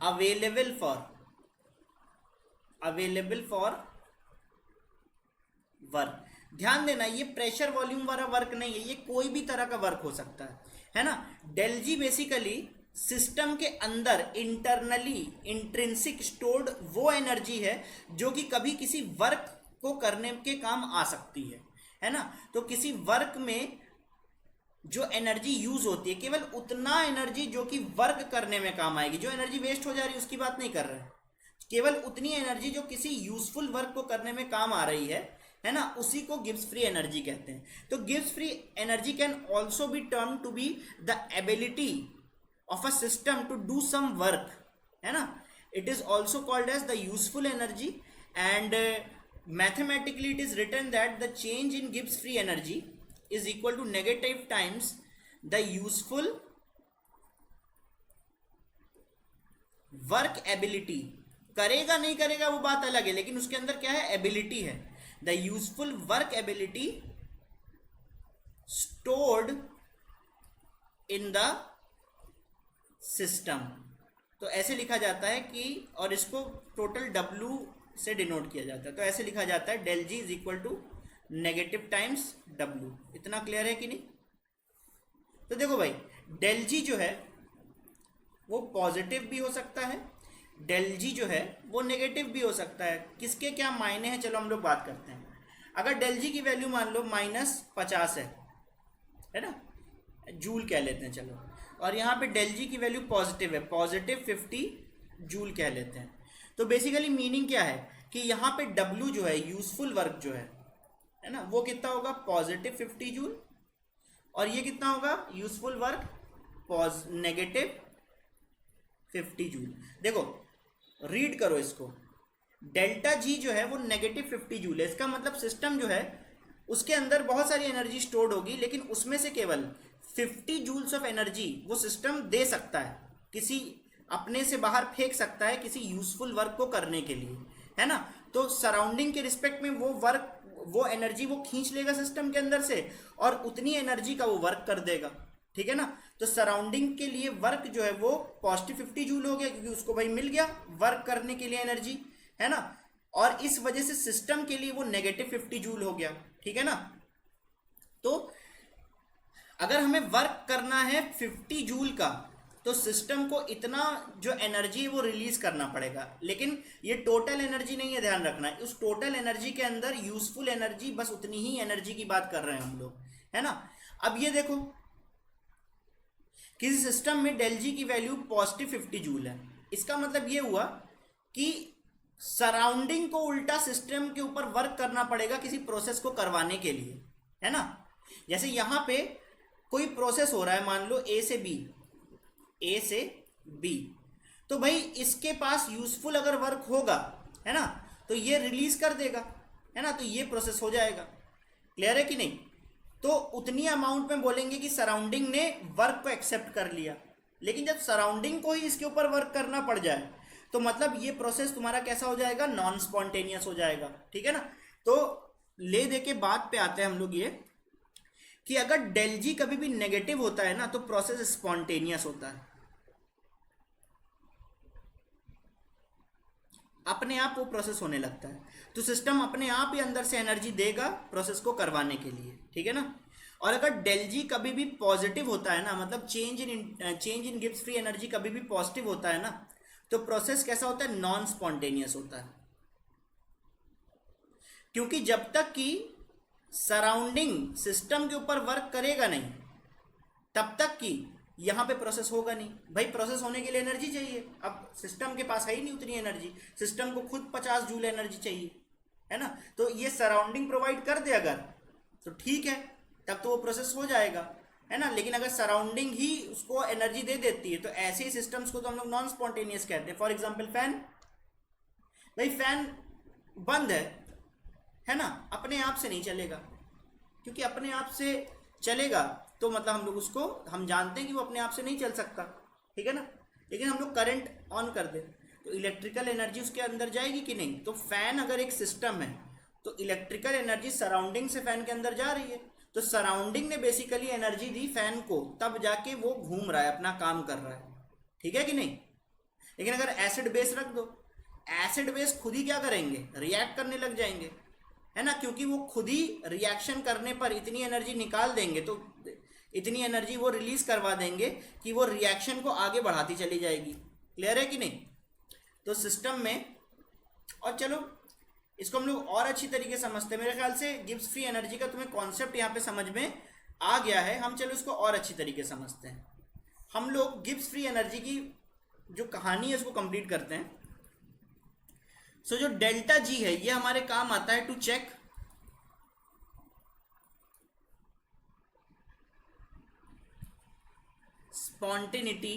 available for work. ध्यान देना, ये प्रेशर वॉल्यूम वाला वर्क नहीं है, ये कोई भी तरह का वर्क हो सकता है ना। डेल जी बेसिकली सिस्टम के अंदर इंटरनली इंट्रिंसिक स्टोर्ड वो एनर्जी है जो कि कभी किसी वर्क को करने के काम आ सकती है ना। तो किसी वर्क में जो एनर्जी यूज होती है, केवल उतना एनर्जी जो कि वर्क करने में काम आएगी। जो एनर्जी वेस्ट हो जा रही है उसकी बात नहीं कर रहे हैं, केवल उतनी एनर्जी जो किसी यूजफुल वर्क को करने में काम आ रही है ना, उसी को गिब्स फ्री एनर्जी कहते हैं। तो Gibbs free energy can also be term to be the ability of a system to do some work, है ना। it is also called as the useful energy, and mathematically it is written that the change in Gibbs free energy is equal to negative times the useful work ability। करेगा नहीं करेगा वो बात अलग है, लेकिन उसके अंदर क्या है, एबिलिटी है। the useful work ability stored in the system. तो ऐसे लिखा जाता है कि, और इसको टोटल W से डिनोट किया जाता है, तो ऐसे लिखा जाता है del G is equal to negative times W। इतना क्लियर है कि नहीं। तो देखो भाई, डेल जी जो है वो पॉजिटिव भी हो सकता है, डेल जी जो है वो नेगेटिव भी हो सकता है। किसके क्या मायने हैं, चलो हम लोग बात करते हैं। अगर डेल जी की वैल्यू मान लो -50 है ना, जूल कह लेते हैं चलो, और यहाँ पे डेल जी की वैल्यू पॉजिटिव है, +50 जूल कह लेते हैं। तो बेसिकली मीनिंग क्या है कि यहाँ पे W जो है, यूजफुल वर्क जो है ना, वो कितना होगा, +50 जूल, और ये कितना होगा, यूजफुल वर्क -50 जूल। देखो रीड करो इसको, डेल्टा जी जो है वो -50 जूल है। इसका मतलब सिस्टम जो है उसके अंदर बहुत सारी एनर्जी स्टोर्ड होगी, लेकिन उसमें से केवल 50 जूल्स ऑफ एनर्जी वो सिस्टम दे सकता है, किसी अपने से बाहर फेंक सकता है किसी यूजफुल वर्क को करने के लिए, है ना। तो सराउंडिंग के रिस्पेक्ट में वो एनर्जी वो खींच लेगा सिस्टम के अंदर से, और उतनी एनर्जी का वो वर्क कर देगा। ठीक है ना, तो सराउंडिंग के लिए वर्क जो है वो +50 जूल हो गया, क्योंकि उसको भाई मिल गया वर्क करने के लिए एनर्जी, है ना। और इस वजह से सिस्टम के लिए वो -50 जूल हो गया। ठीक है ना, तो अगर हमें वर्क करना है 50 जूल का, तो सिस्टम को इतना जो एनर्जी वो रिलीज करना पड़ेगा। लेकिन ये टोटल एनर्जी नहीं है, ध्यान रखना है। उस टोटल एनर्जी के अंदर यूजफुल एनर्जी, बस उतनी ही एनर्जी की बात कर रहे हैं हम लोग, है ना। अब ये देखो, किसी सिस्टम में डेल जी की वैल्यू +50 जूल है, इसका मतलब ये हुआ कि सराउंडिंग को उल्टा सिस्टम के ऊपर वर्क करना पड़ेगा किसी प्रोसेस को करवाने के लिए, है ना। जैसे यहाँ पे कोई प्रोसेस हो रहा है, मान लो A से B, तो भाई इसके पास यूजफुल अगर वर्क होगा, है ना, तो ये रिलीज कर देगा, है ना, तो ये प्रोसेस हो जाएगा। क्लियर है कि नहीं? तो उतनी अमाउंट में बोलेंगे कि सराउंडिंग ने वर्क को एक्सेप्ट कर लिया। लेकिन जब सराउंडिंग को ही इसके ऊपर वर्क करना पड़ जाए तो मतलब ये प्रोसेस तुम्हारा कैसा हो जाएगा? नॉन स्पॉन्टेनियस हो जाएगा। ठीक है ना? तो ले दे के बात पे आते हैं हम लोग, ये कि अगर डेल जी कभी भी नेगेटिव होता है ना तो प्रोसेस स्पॉन्टेनियस होता है, अपने आप वो प्रोसेस होने लगता है। तो सिस्टम अपने आप ही अंदर से एनर्जी देगा प्रोसेस को करवाने के लिए। ठीक है ना? और अगर डेल जी कभी भी पॉजिटिव होता है ना, मतलब change in Gibbs free energy कभी भी पॉजिटिव होता है ना, तो प्रोसेस कैसा होता है? नॉन स्पॉन्टेनियस होता है। क्योंकि जब तक कि सराउंडिंग सिस्टम के ऊपर वर्क करेगा नहीं तब तक कि यहां पे प्रोसेस होगा नहीं। भाई प्रोसेस होने के लिए एनर्जी चाहिए, अब सिस्टम के पास है ही नहीं उतनी एनर्जी, सिस्टम को खुद 50 जूल एनर्जी चाहिए, है ना। तो ये सराउंडिंग प्रोवाइड कर दे अगर तो ठीक है, तब तो वो प्रोसेस हो जाएगा, है ना। लेकिन अगर सराउंडिंग ही उसको एनर्जी दे देती है तो ऐसे ही सिस्टम्स को तो हम लोग नॉन स्पॉन्टेनियस कहते हैं। फॉर एग्जाम्पल फैन, भाई फैन बंद है ना, अपने आप से नहीं चलेगा, क्योंकि अपने आप से चलेगा तो मतलब हम लोग उसको हम जानते हैं कि वो अपने आप से नहीं चल सकता। ठीक है ना? लेकिन हम लोग करंट ऑन कर दे तो इलेक्ट्रिकल एनर्जी उसके अंदर जाएगी कि नहीं? तो फैन अगर एक सिस्टम है तो इलेक्ट्रिकल एनर्जी सराउंडिंग से फैन के अंदर जा रही है, तो सराउंडिंग ने बेसिकली एनर्जी दी फैन को, तब जाके वो घूम रहा है, अपना काम कर रहा है। ठीक है कि नहीं? लेकिन अगर एसिड बेस रख दो, एसिड बेस खुद ही क्या करेंगे? रिएक्ट करने लग जाएंगे, है ना, क्योंकि वो खुद ही रिएक्शन करने पर इतनी एनर्जी निकाल देंगे, तो इतनी एनर्जी वो रिलीज करवा देंगे कि वो रिएक्शन को आगे बढ़ाती चली जाएगी। क्लियर है कि नहीं? तो सिस्टम में, और चलो इसको हम लोग और अच्छी तरीके से समझते हैं। मेरे ख्याल से गिब्स फ्री एनर्जी का तुम्हें कॉन्सेप्ट यहाँ पे समझ में आ गया है। हम चलो इसको और अच्छी तरीके से समझते हैं। हम लोग गिब्स फ्री एनर्जी की जो कहानी है उसको कंप्लीट करते हैं। सो जो डेल्टा जी है ये हमारे काम आता है to check spontaneity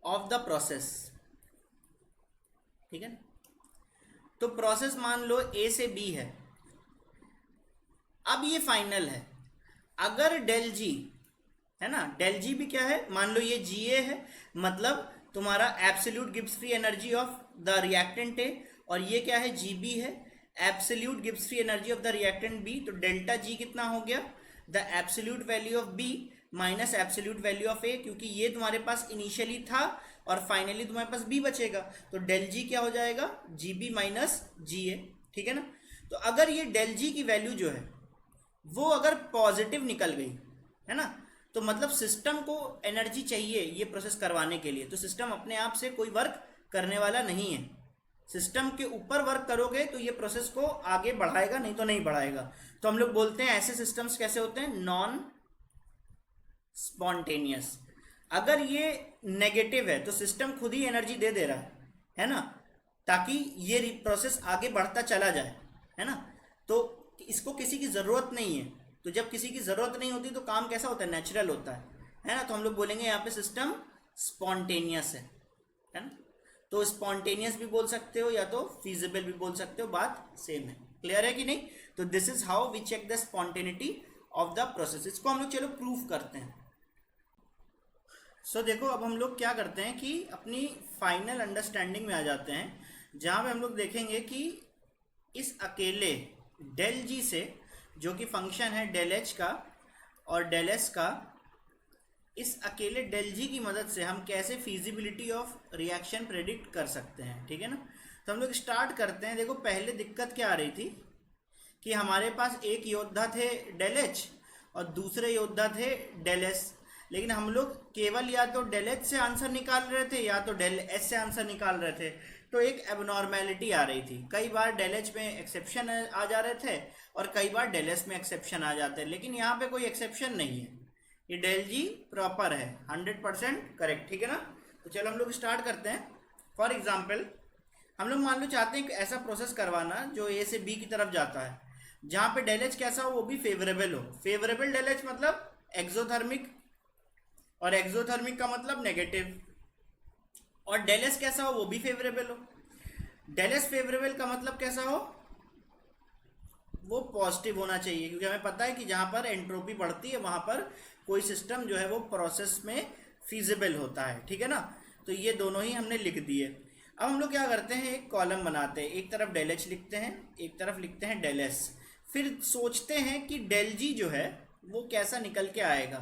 of the process. ठीक है? तो प्रोसेस मान लो ए से बी है, अब ये फाइनल है। अगर डेल जी, है ना, डेल जी भी क्या है? मान लो ये जी ए है, मतलब तुम्हारा absolute Gibbs free energy of the reactant A, और ये क्या है? जी बी है, absolute Gibbs free energy of the reactant B. तो डेल्टा जी कितना हो गया? The absolute value of B minus absolute value of A, क्योंकि ये तुम्हारे पास इनिशियली था और फाइनली तुम्हारे पास बी बचेगा, तो डेल जी क्या हो जाएगा? जी बी माइनस जी ए। ठीक है ना? तो अगर ये डेल जी की वैल्यू जो है वो अगर पॉजिटिव निकल गई, है ना, तो मतलब सिस्टम को एनर्जी चाहिए ये प्रोसेस करवाने के लिए, तो सिस्टम अपने आप से कोई वर्क करने वाला नहीं है। सिस्टम के ऊपर वर्क करोगे तो ये प्रोसेस को आगे बढ़ाएगा, नहीं तो नहीं बढ़ाएगा। तो हम लोग बोलते हैं ऐसे सिस्टम्स कैसे होते हैं? Non spontaneous. अगर ये नेगेटिव है तो सिस्टम खुद ही एनर्जी दे दे रहा है ना, ताकि ये प्रोसेस आगे बढ़ता चला जाए, है ना। तो इसको किसी की ज़रूरत नहीं है, तो जब किसी की ज़रूरत नहीं होती तो काम कैसा होता है? नेचुरल होता है ना। तो हम लोग बोलेंगे यहाँ पे सिस्टम स्पॉन्टेनियस है ना। तो स्पॉन्टेनियस भी बोल सकते हो या तो फिजिबल भी बोल सकते हो, बात सेम है। क्लियर है कि नहीं? तो this is how we check the spontaneity of the process. इसको हम लोग चलो प्रूफ करते हैं। सो देखो अब हम लोग क्या करते हैं कि अपनी फाइनल अंडरस्टैंडिंग में आ जाते हैं, जहाँ पे हम लोग देखेंगे कि इस अकेले डेल जी से, जो कि फंक्शन है डेल एच का और डेल एस का, इस अकेले डेल जी की मदद से हम कैसे फिजिबिलिटी ऑफ रिएक्शन प्रेडिक्ट कर सकते हैं। ठीक है ना? तो हम लोग स्टार्ट करते हैं। देखो पहले दिक्कत क्या आ रही थी कि हमारे पास एक योद्धा थे डेल एच और दूसरे योद्धा थे डेल एस, लेकिन हम लोग केवल या तो डेल एच से आंसर निकाल रहे थे या तो डेल एस से आंसर निकाल रहे थे, तो एक एबनॉर्मेलिटी आ रही थी। कई बार डेल एच में एक्सेप्शन आ जा रहे थे और कई बार डेल एस में एक्सेप्शन आ जाते हैं, लेकिन यहाँ पे कोई एक्सेप्शन नहीं है, ये डेल जी प्रॉपर है, 100% करेक्ट। ठीक है ना? तो चलो हम लोग स्टार्ट करते हैं। फॉर एग्जाम्पल हम लोग मान लो चाहते हैं कि ऐसा प्रोसेस करवाना जो ए से बी की तरफ जाता है, जहाँ पे डेल एच कैसा हो? वो भी फेवरेबल हो। फेवरेबल डेल एच मतलब एक्सोथर्मिक और एक्सोथर्मिक का मतलब नेगेटिव। और डेल एस कैसा हो, वो भी फेवरेबल हो। डेल एस फेवरेबल का मतलब कैसा हो, वो पॉजिटिव होना चाहिए, क्योंकि हमें पता है कि जहां पर एंट्रोपी बढ़ती है वहां पर कोई सिस्टम जो है वो प्रोसेस में फीजिबल होता है, ठीक है ना। तो ये दोनों ही हमने लिख दिए। अब हम लोग क्या करते हैं, एक कॉलम बनाते हैं, एक तरफ डेल एच लिखते हैं, एक तरफ लिखते हैं डेल एस। फिर सोचते हैं कि डेल जी जो है वो कैसा निकल के आएगा,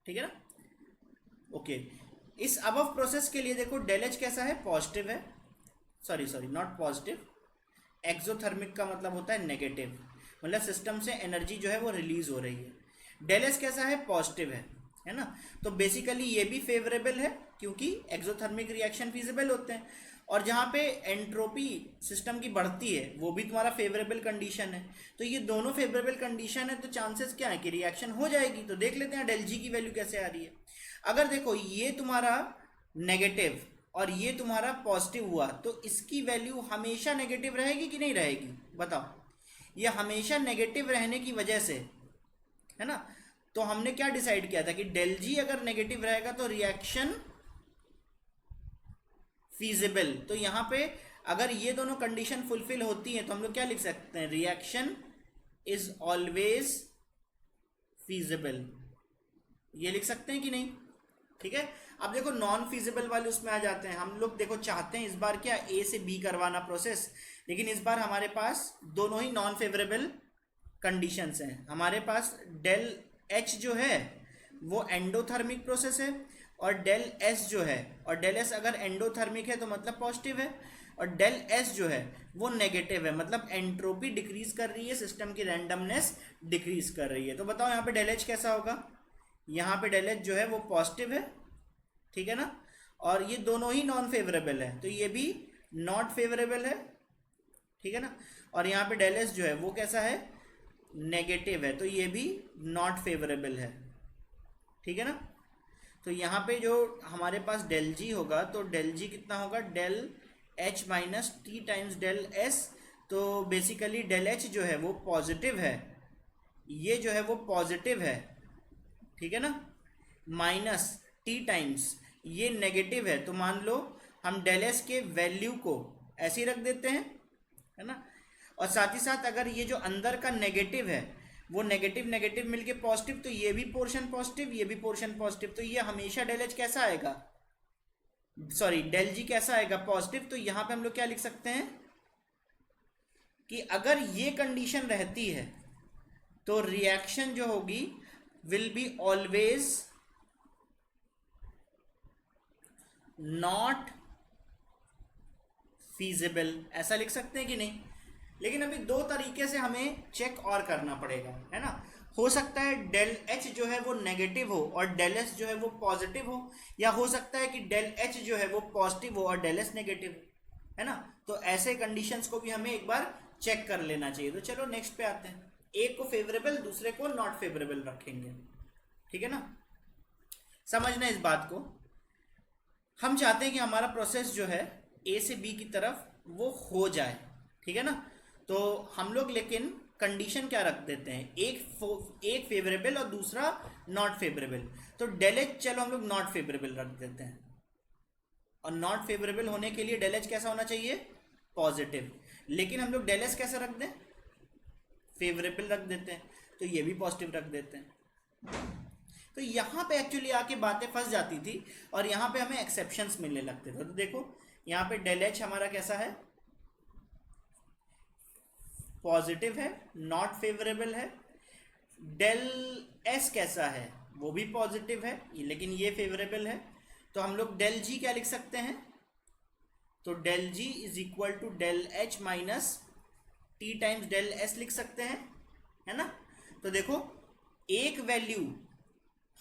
ठीक है ना। ओके, इस अबव प्रोसेस के लिए देखो डेल एच कैसा है, पॉजिटिव है, सॉरी नॉट पॉजिटिव, एक्सोथर्मिक का मतलब होता है नेगेटिव, मतलब सिस्टम से एनर्जी जो है वो रिलीज हो रही है। डेल एस कैसा है, पॉजिटिव है ना। तो बेसिकली ये भी फेवरेबल है, क्योंकि एक्सोथर्मिक रिएक्शन फिजिबल होते हैं। और जहाँ पे एंट्रोपी सिस्टम की बढ़ती है वो भी तुम्हारा फेवरेबल कंडीशन है। तो ये दोनों फेवरेबल कंडीशन है, तो चांसेस क्या है कि रिएक्शन हो जाएगी। तो देख लेते हैं डेल जी की वैल्यू कैसे आ रही है। अगर देखो ये तुम्हारा नेगेटिव और ये तुम्हारा पॉजिटिव हुआ, तो इसकी वैल्यू हमेशा नेगेटिव रहेगी कि नहीं रहेगी, बताओ। ये हमेशा नेगेटिव रहने की वजह से, है ना, तो हमने क्या डिसाइड किया था कि डेल जी अगर नेगेटिव रहेगा तो रिएक्शन फीजिबल। तो यहां पे अगर ये दोनों कंडीशन फुलफिल होती हैं तो हम लोग क्या लिख सकते हैं, रिएक्शन इज ऑलवेज फीजिबल, ये लिख सकते हैं कि नहीं, ठीक है। अब देखो नॉन फिजिबल वाले उसमें आ जाते हैं। हम लोग देखो चाहते हैं इस बार क्या, ए से बी करवाना प्रोसेस, लेकिन इस बार हमारे पास दोनों ही नॉन फेवरेबल कंडीशंस हैं। हमारे पास डेल एच जो है वो एंडोथर्मिक प्रोसेस है, और डेल एस जो है, और डेल एस अगर एंडोथर्मिक है तो मतलब पॉजिटिव है, और डेल एस जो है वो नेगेटिव है, मतलब एंट्रोपी डिक्रीज कर रही है, सिस्टम की रैंडमनेस डिक्रीज कर रही है। तो बताओ यहाँ पे डेल एच कैसा होगा, यहाँ पे डेल एच जो है वो पॉजिटिव है, ठीक है ना। और ये दोनों ही नॉन फेवरेबल है, तो ये भी नॉट फेवरेबल है, ठीक है ना। और यहाँ पे डेल एस जो है वो कैसा है, नेगेटिव है, तो ये भी नॉट फेवरेबल है, ठीक है ना। तो यहाँ पे जो हमारे पास डेल जी होगा, तो डेल जी कितना होगा, del H minus T times del S. तो बेसिकली डेल एच जो है वो पॉजिटिव है, ये जो है वो पॉजिटिव है, ठीक है ना, माइनस टी टाइम्स ये नेगेटिव है। तो मान लो हम डेल एस के वैल्यू को ऐसे ही रख देते हैं, है ना। और साथ ही साथ अगर ये जो अंदर का नेगेटिव है वो नेगेटिव नेगेटिव मिलके पॉजिटिव, तो ये भी पोर्शन पॉजिटिव, ये भी पोर्शन पॉजिटिव, तो ये हमेशा डेल एच कैसा आएगा, सॉरी डेल जी कैसा आएगा, पॉजिटिव। तो यहां पे हम लोग क्या लिख सकते हैं कि अगर ये कंडीशन रहती है तो रिएक्शन जो होगी will be always not feasible, ऐसा लिख सकते हैं कि नहीं। लेकिन अभी दो तरीके से हमें चेक और करना पड़ेगा, है ना। हो सकता है डेल एच जो है वो नेगेटिव हो और डेल एस जो है वो पॉजिटिव हो, या हो सकता है कि डेल एच जो है वो पॉजिटिव हो और डेल एस नेगेटिव हो, है ना। तो ऐसे कंडीशंस को भी हमें एक बार चेक कर लेना चाहिए। तो चलो नेक्स्ट पे आते हैं, एक को फेवरेबल दूसरे को नॉट फेवरेबल रखेंगे, ठीक है ना। समझना इस बात को, हम चाहते हैं कि हमारा प्रोसेस जो है ए से बी की तरफ वो हो जाए, ठीक है ना। तो हम लोग लेकिन कंडीशन क्या रख देते हैं, एक फेवरेबल और दूसरा नॉट फेवरेबल। तो डेल एच चलो हम लोग नॉट फेवरेबल रख देते हैं, और नॉट फेवरेबल होने के लिए डेल एच कैसा होना चाहिए, पॉजिटिव। लेकिन हम लोग डेल एस कैसा रख दें, फेवरेबल रख देते हैं, तो ये भी पॉजिटिव रख देते हैं। तो यहाँ पे एक्चुअली आके बातें फंस जाती थी और यहाँ पे हमें एक्सेप्शंस मिलने लगते थे। तो देखो यहाँ पे डेल एच हमारा कैसा है, पॉजिटिव है, नॉट फेवरेबल है। डेल एस कैसा है, वो भी पॉजिटिव है, लेकिन ये फेवरेबल है। तो हम लोग डेल जी क्या लिख सकते हैं, तो del G is equal to del H minus T times del S लिख सकते हैं, है ना। तो देखो एक वैल्यू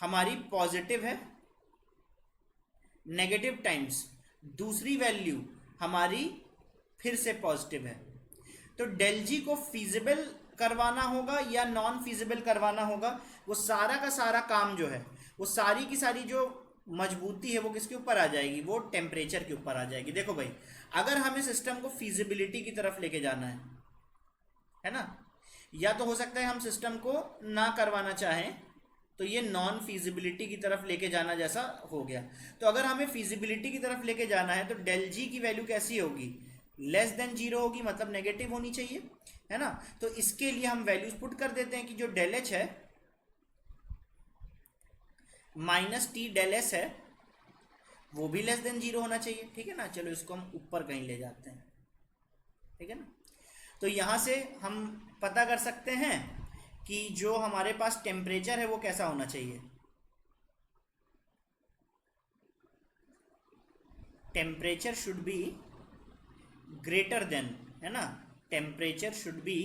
हमारी पॉजिटिव है नेगेटिव टाइम्स, दूसरी वैल्यू हमारी फिर से पॉजिटिव है। तो डेल जी को फीजिबल करवाना होगा या नॉन फीजिबल करवाना होगा, वो सारा का सारा काम जो है, वो सारी की सारी जो मजबूती है वो किसके ऊपर आ जाएगी, वो टेम्परेचर के ऊपर आ जाएगी। देखो भाई, अगर हमें सिस्टम को फीजिबिलिटी की तरफ लेके जाना है ना, या तो हो सकता है हम सिस्टम को ना करवाना चाहें, तो ये नॉन फिजिबिलिटी की तरफ लेके जाना जैसा हो गया। तो अगर हमें फिजिबिलिटी की तरफ लेके जाना है तो डेल जी की वैल्यू कैसी होगी, लेस देन जीरो होगी, मतलब नेगेटिव होनी चाहिए, है ना। तो इसके लिए हम वैल्यूज पुट कर देते हैं कि जो डेल एच है माइनस टी डेल एस है वो भी लेस देन जीरो होना चाहिए, ठीक है ना। चलो इसको हम ऊपर कहीं ले जाते हैं, ठीक है ना। तो यहां से हम पता कर सकते हैं कि जो हमारे पास टेम्परेचर है वो कैसा होना चाहिए, temperature should be greater than, है ना, temperature should be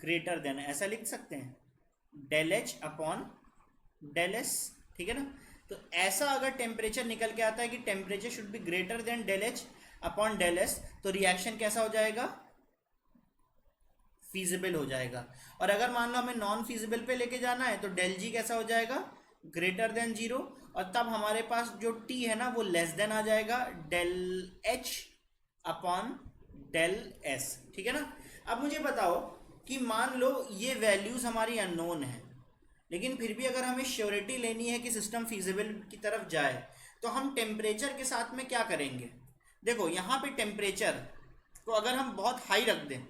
greater than, ऐसा लिख सकते हैं, del H upon del S, ठीक है ना। तो ऐसा अगर टेम्परेचर निकल के आता है कि temperature should be greater than del H upon del S, तो रिएक्शन कैसा हो जाएगा, फीजिबल हो जाएगा। और अगर मान लो हमें नॉन फीजिबल पे लेके जाना है तो डेल जी कैसा हो जाएगा, ग्रेटर देन जीरो, और तब हमारे पास जो टी है ना वो लेस देन आ जाएगा del H upon del S, ठीक है ना। अब मुझे बताओ कि मान लो ये वैल्यूज हमारी अननोन है, लेकिन फिर भी अगर हमें श्योरिटी लेनी है कि सिस्टम फीजिबल की तरफ जाए तो हम टेम्परेचर के साथ में क्या करेंगे। देखो यहाँ पे टेम्परेचर को अगर हम बहुत हाई रख दें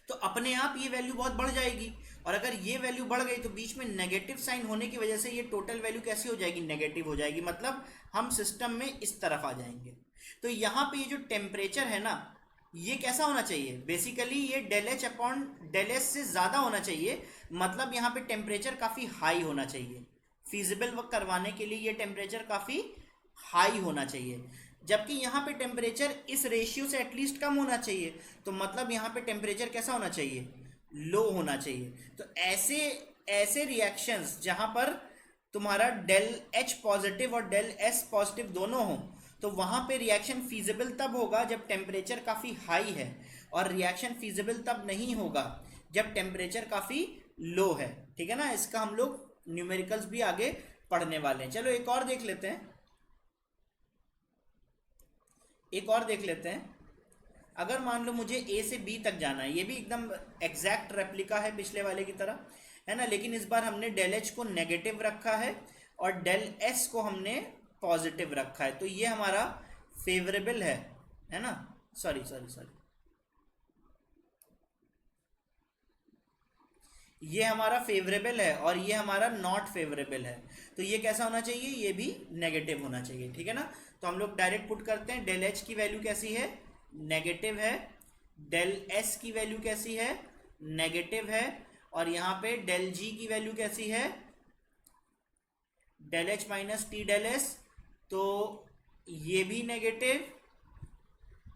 तो अपने आप ये वैल्यू बहुत बढ़ जाएगी, और अगर ये वैल्यू बढ़ गई तो बीच में नेगेटिव साइन होने की वजह से ये टोटल वैल्यू कैसी हो जाएगी, नेगेटिव हो जाएगी, मतलब हम सिस्टम में इस तरफ आ जाएंगे। तो यहाँ पे ये जो टेम्परेचर है ना ये कैसा होना चाहिए, बेसिकली ये del H upon del S से ज़्यादा होना चाहिए, मतलब यहाँ पे टेम्परेचर काफ़ी हाई होना चाहिए, फिजिबल वर्क करवाने के लिए ये टेम्परेचर काफ़ी हाई होना चाहिए। जबकि यहाँ पे टेम्परेचर इस रेशियो से एटलीस्ट कम होना चाहिए, तो मतलब यहाँ पे टेम्परेचर कैसा होना चाहिए, लो होना चाहिए। तो ऐसे ऐसे रिएक्शंस जहाँ पर तुम्हारा डेल एच पॉजिटिव और डेल एस पॉजिटिव दोनों हो, तो वहाँ पे रिएक्शन फीजिबल तब होगा जब टेम्परेचर काफ़ी हाई है, और रिएक्शन फीजिबल तब नहीं होगा जब टेम्परेचर काफ़ी लो है, ठीक है ना। इसका हम लोग न्यूमेरिकल्स भी आगे पढ़ने वाले हैं। चलो एक और देख लेते हैं, एक और देख लेते हैं। अगर मान लो मुझे ए से बी तक जाना है, ये भी एकदम एग्जैक्ट रेप्लिका है पिछले वाले की तरह, है ना, लेकिन इस बार हमने डेल एच को नेगेटिव रखा है और डेल एस को हमने पॉजिटिव रखा है, तो ये हमारा फेवरेबल है ना, सॉरी सॉरी सॉरी, ये हमारा फेवरेबल है और ये हमारा नॉट फेवरेबल है, तो ये कैसा होना चाहिए, ये भी नेगेटिव होना चाहिए, ठीक है ना। तो हम लोग डायरेक्ट पुट करते हैं, डेल एच की वैल्यू कैसी है, नेगेटिव है, डेल एस की वैल्यू कैसी है, नेगेटिव है, और यहाँ पे डेल जी की वैल्यू कैसी है, del H minus T del S, तो ये भी नेगेटिव,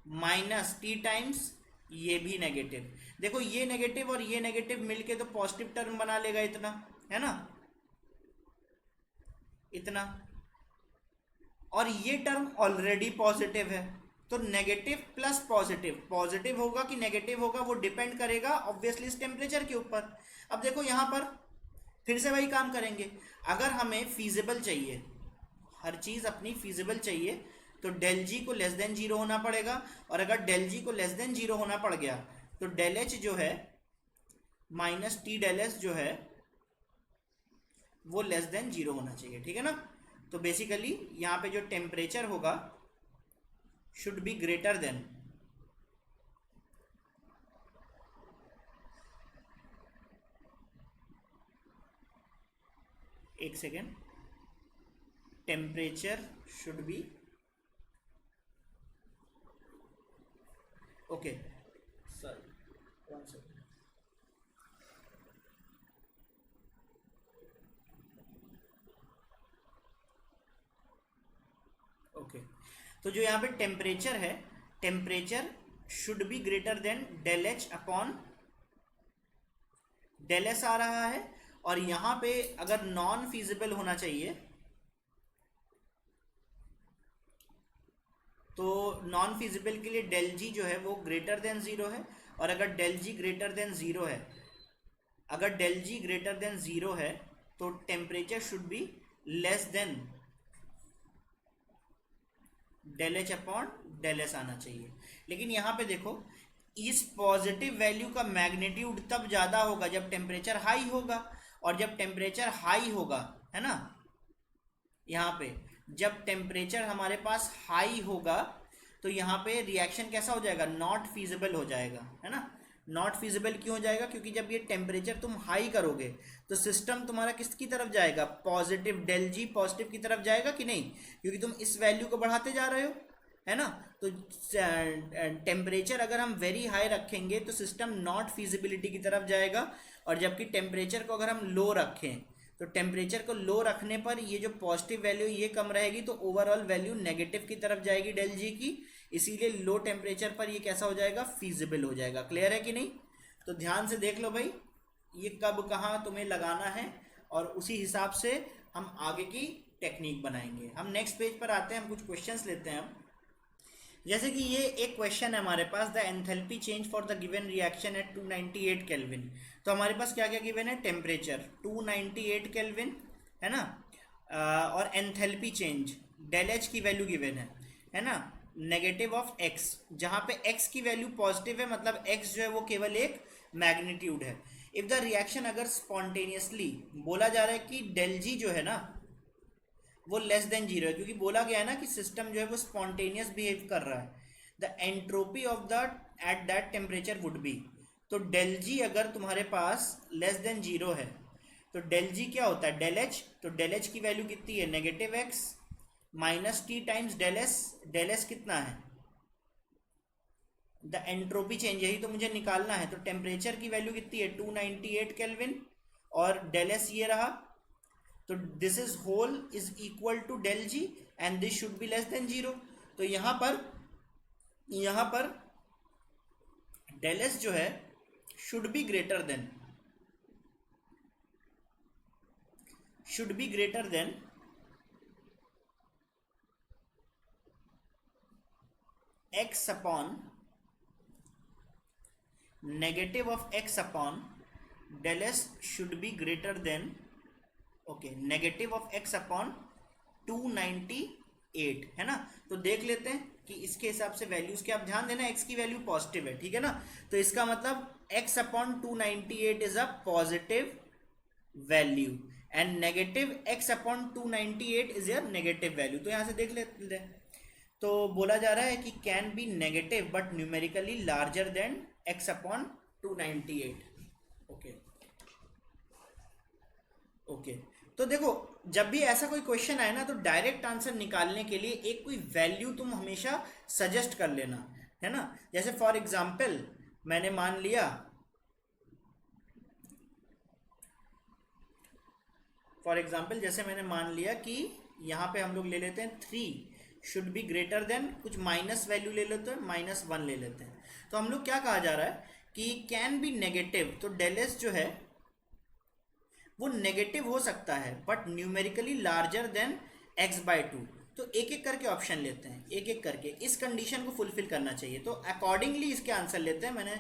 माइनस टी टाइम्स ये भी नेगेटिव। देखो ये नेगेटिव और ये नेगेटिव मिलके तो पॉजिटिव टर्म बना लेगा इतना, है ना, इतना, और ये टर्म ऑलरेडी पॉजिटिव है, तो नेगेटिव प्लस पॉजिटिव, पॉजिटिव होगा कि नेगेटिव होगा वो डिपेंड करेगा ऑब्वियसली इस टेम्परेचर के ऊपर। अब देखो यहाँ पर फिर से वही काम करेंगे, अगर हमें फीजिबल चाहिए, हर चीज़ अपनी फीजिबल चाहिए, तो डेल जी को लेस देन जीरो होना पड़ेगा, और अगर डेल जी को लेस देन जीरो होना पड़ गया तो डेल एच जो है माइनस टी डेल एस जो है वो लेस देन जीरो होना चाहिए, ठीक है ना। तो बेसिकली यहाँ पे जो टेम्परेचर होगा शुड बी ग्रेटर देन, एक second, temperature should be, okay sorry, one second, okay. तो जो यहाँ पे टेम्परेचर है, temperature should be greater than del H upon del S आ रहा है, और यहाँ पे अगर नॉन फीजिबल होना चाहिए तो नॉन फिजिबल के लिए डेल जी जो है वो ग्रेटर देन ज़ीरो है, और अगर del G greater than zero है, अगर del G greater than zero है तो temperature should be less than del H upon del S आना चाहिए। लेकिन यहाँ पे देखो इस पॉजिटिव वैल्यू का मैग्नीट्यूड तब ज़्यादा होगा जब टेम्परेचर हाई होगा, और जब टेम्परेचर हाई होगा, है ना, यहाँ पे जब टेम्परेचर हमारे पास हाई होगा तो यहाँ पे रिएक्शन कैसा हो जाएगा, नॉट फीजिबल हो जाएगा, है ना। नॉट फीजिबल क्यों हो जाएगा, क्योंकि जब ये टेम्परेचर तुम हाई करोगे तो सिस्टम तुम्हारा किसकी तरफ जाएगा, पॉजिटिव, डेल जी पॉजिटिव की तरफ जाएगा कि नहीं, क्योंकि तुम इस वैल्यू को बढ़ाते जा रहे हो, है ना। तो टेम्परेचर अगर हम वेरी हाई रखेंगे तो सिस्टम नॉट फीजिबिलिटी की तरफ जाएगा, और जबकि टेम्परेचर को अगर हम लो रखें तो टेम्परेचर को लो रखने पर ये जो पॉजिटिव वैल्यू ये कम रहेगी, तो ओवरऑल वैल्यू नेगेटिव की तरफ जाएगी डेल जी की, इसीलिए लो टेम्परेचर पर ये कैसा हो जाएगा, फीजिबल हो जाएगा। क्लियर है कि नहीं। तो ध्यान से देख लो भाई ये कब कहाँ तुम्हें लगाना है, और उसी हिसाब से हम आगे की टेक्निक बनाएंगे। हम नेक्स्ट पेज पर आते हैं, हम कुछ क्वेश्चंस लेते हैं। हम जैसे कि ये एक क्वेश्चन है हमारे पास, the enthalpy change for the given reaction at 298 kelvin. तो हमारे पास क्या क्या गिवन है, टेम्परेचर 298 केल्विन, है ना, और एंथैल्पी चेंज डेल एच की वैल्यू गिवन है ना, नेगेटिव ऑफ एक्स, जहाँ पे एक्स की वैल्यू पॉजिटिव है, मतलब एक्स जो है वो केवल एक मैग्नीट्यूड है। इफ द रिएक्शन अगर स्पॉन्टेनियसली, बोला जा रहा है कि डेल जी जो है ना वो लेस देन जीरो है, क्योंकि बोला गया है ना कि सिस्टम जो है वो स्पॉन्टेनियस बिहेव कर रहा है। The entropy of the at that temperature would be, तो डेल जी अगर तुम्हारे पास लेस देन जीरो है तो डेल जी क्या होता है, डेल एच, तो डेल एच की वैल्यू कितनी है, negative X minus T times del S, del S कितना है, द एंट्रोपी चेंज, यही तो मुझे निकालना है। तो टेम्परेचर की वैल्यू कितनी है 298 केल्विन, और डेल एस ये रहा, तो this is whole is equal to del G and this should be less than zero. तो यहां पर डेल एस जो है should be greater than X upon negative of X upon del S should be greater than, okay, negative of X upon 298, है ना। तो देख लेते हैं कि इसके हिसाब से वैल्यूज के, आप ध्यान देना एक्स की वैल्यू पॉजिटिव है, ठीक है ना, तो इसका मतलब x upon 298 is a positive value and negative x upon 298 is a negative value. तो यहां से देख लेते हैं, तो बोला जा रहा है कि can be negative but numerically larger than X upon 298। Okay, तो देखो जब भी ऐसा कोई क्वेश्चन आए ना तो डायरेक्ट आंसर निकालने के लिए एक कोई वैल्यू तुम हमेशा सजेस्ट कर लेना, है ना। जैसे फॉर एग्जांपल मैंने मान लिया, जैसे मैंने मान लिया कि यहाँ पे हम लोग ले लेते हैं 3 शुड बी ग्रेटर देन, कुछ माइनस वैल्यू ले लेते हैं, -1 ले लेते हैं। तो हम लोग क्या कहा जा रहा है कि कैन बी नेगेटिव, तो डेल एस जो है वो नेगेटिव हो सकता है but numerically larger than x/2। तो एक एक करके ऑप्शन लेते हैं, एक एक करके इस कंडीशन को फुलफिल करना चाहिए, तो अकॉर्डिंगली इसके आंसर लेते हैं। मैंने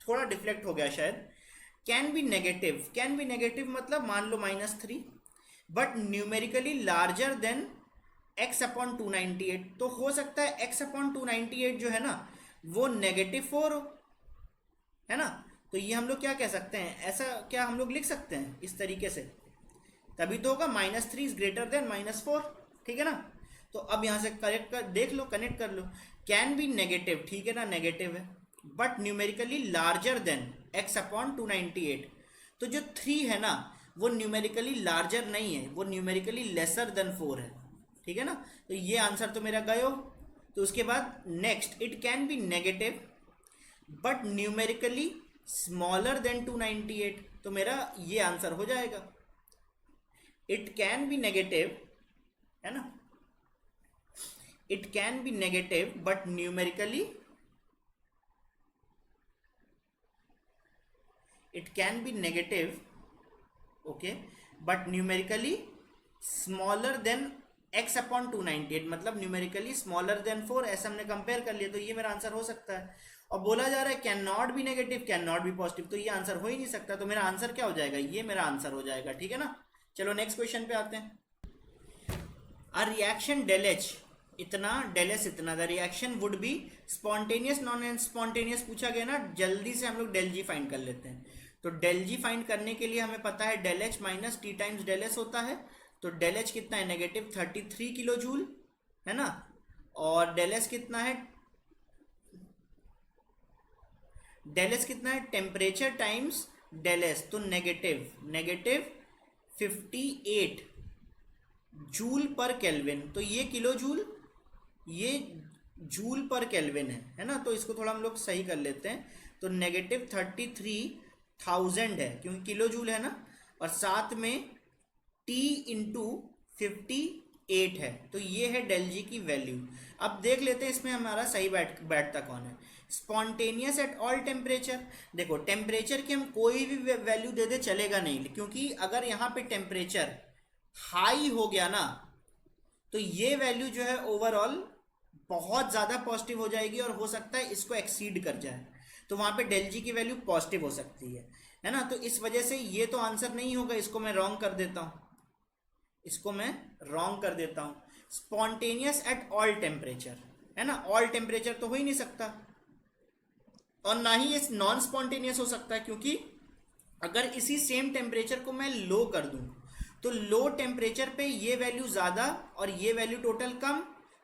थोड़ा डिफ्लेक्ट हो गया शायद। कैन बी नेगेटिव मतलब मान लो -3 but numerically larger than x upon 298, तो हो सकता है x अपॉन 298 जो है ना वो -4 हो, है ना। तो ये हम लोग क्या कह सकते हैं, ऐसा क्या हम लोग लिख सकते हैं इस तरीके से, तभी तो होगा -3 इज ग्रेटर देन -4, ठीक है ना। तो अब यहाँ से करेक्ट कर देख लो, कनेक्ट कर लो, कैन बी नेगेटिव, ठीक है ना, नेगेटिव है but numerically larger than x upon 298, तो जो 3 है ना वो न्यूमेरिकली लार्जर नहीं है, वो न्यूमेरिकली लेसर देन 4 है, ठीक है ना। तो ये आंसर तो मेरा गए हो। तो उसके बाद next, it can be negative but numerically smaller than 298, तो मेरा ये आंसर हो जाएगा। इट कैन बी नेगेटिव, है ना, it can be negative but numerically, it can be negative, okay, but numerically smaller than x upon 298, मतलब numerically smaller than 4, ऐसा हमने कंपेयर कर लिया, तो ये मेरा आंसर हो सकता है। और बोला जा रहा है can not be negative, can not be positive, तो ये आंसर हो ही नहीं सकता, तो मेरा आंसर क्या हो जाएगा, ये मेरा आंसर हो जाएगा, ठीक है ना। चलो नेक्स्ट क्वेश्चन पे आते हैं। अ रिएक्शन डेल एच इतना, डेल एस इतना। The reaction would be spontaneous non spontaneous पूछा गया ना, जल्दी से हम लोग डेल जी फाइंड कर लेते हैं। तो डेल जी फाइंड करने के लिए हमें पता है del H minus T times del S होता है। तो डेल एच कितना है, -33 किलो जूल, है ना। और डेल एस कितना है, डेल एस कितना है, टेम्परेचर टाइम्स डेल एस, तो -58 जूल पर केल्विन। तो ये किलो जूल, ये जूल पर केल्विन है ना। तो इसको थोड़ा हम लोग सही कर लेते हैं। तो -33,000 है क्योंकि किलो जूल है ना, और साथ में T इंटू 58 है। तो ये है डेल जी की वैल्यू। अब देख लेते हैं इसमें हमारा सही बैठता कौन है। स्पॉन्टेनियस एट ऑल टेम्परेचर, देखो टेम्परेचर की हम कोई भी वैल्यू दे दे चलेगा नहीं, क्योंकि अगर यहाँ पे टेम्परेचर हाई हो गया ना तो ये वैल्यू जो है ओवरऑल बहुत ज़्यादा पॉजिटिव हो जाएगी और हो सकता है इसको एक्सीड कर जाए। तो वहाँ पे डेल जी की वैल्यू पॉजिटिव हो सकती है ना। तो इस वजह से ये तो आंसर नहीं होगा, इसको मैं रॉन्ग कर देता हूँ, इसको मैं रॉन्ग कर देता हूँ। स्पॉन्टेनियस एट ऑल टेम्परेचर, है ना, ऑल टेम्परेचर तो हो ही नहीं सकता, और ना ही ये नॉन स्पॉन्टेनियस हो सकता है, क्योंकि अगर इसी सेम टेम्परेचर को मैं लो कर दूं तो लो टेम्परेचर पे ये वैल्यू ज़्यादा और ये वैल्यू टोटल कम,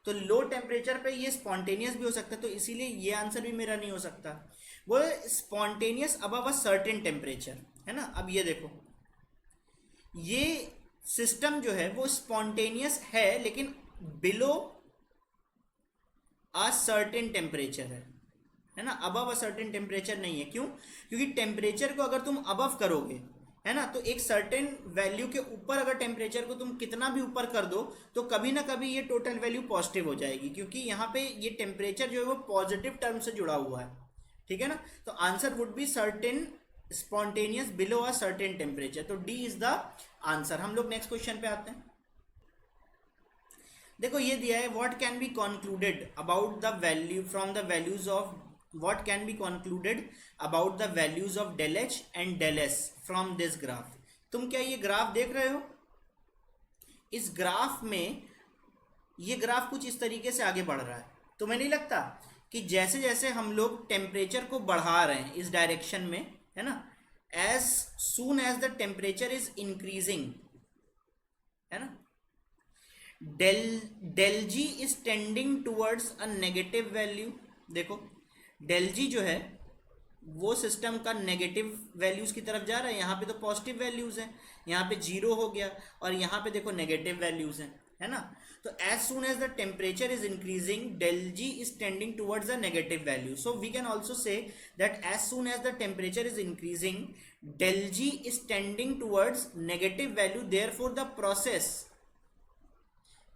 तो लो टेम्परेचर पे ये स्पॉन्टेनियस भी हो सकता है। तो इसीलिए ये आंसर भी मेरा नहीं हो सकता। वो spontaneous above a certain temperature, है ना। अब ये देखो, ये सिस्टम जो है वो स्पॉन्टेनियस है लेकिन बिलो अ सर्टेन टेम्परेचर है ना, अबव अ सर्टेन टेम्परेचर नहीं है। क्यों? क्योंकि टेम्परेचर को अगर तुम अबव करोगे, है ना, तो एक सर्टेन वैल्यू के ऊपर अगर टेम्परेचर को तुम कितना भी ऊपर कर दो तो कभी ना कभी ये टोटल वैल्यू पॉजिटिव हो जाएगी, क्योंकि यहाँ पे ये टेम्परेचर जो है वो पॉजिटिव टर्म से जुड़ा हुआ है, ठीक है ना। तो answer would be certain spontaneous below a certain temperature. तो डी इज द आंसर। हम लोग नेक्स्ट क्वेश्चन पे आते हैं। देखो ये दिया है, what can be concluded about the value from the values of, what can be concluded about the values of del H and del S from this graph। तुम क्या ये ग्राफ देख रहे हो? इस ग्राफ में ये ग्राफ कुछ इस तरीके से आगे बढ़ रहा है। तुम्हें नहीं लगता कि जैसे जैसे हम लोग टेम्परेचर को बढ़ा रहे हैं इस डायरेक्शन में, है ना, as soon as the temperature is increasing, है ना, del G is tending towards a negative value. देखो डेल जी जो है वो सिस्टम का नेगेटिव वैल्यूज की तरफ जा रहा है। यहाँ पे तो पॉजिटिव वैल्यूज हैं, यहाँ पे 0 हो गया और यहाँ पे देखो नेगेटिव वैल्यूज हैं, है ना। तो as soon as the temperature is increasing del G is tending towards the negative value. So we can also say that as soon as the temperature is increasing del G is tending towards negative value, therefore the process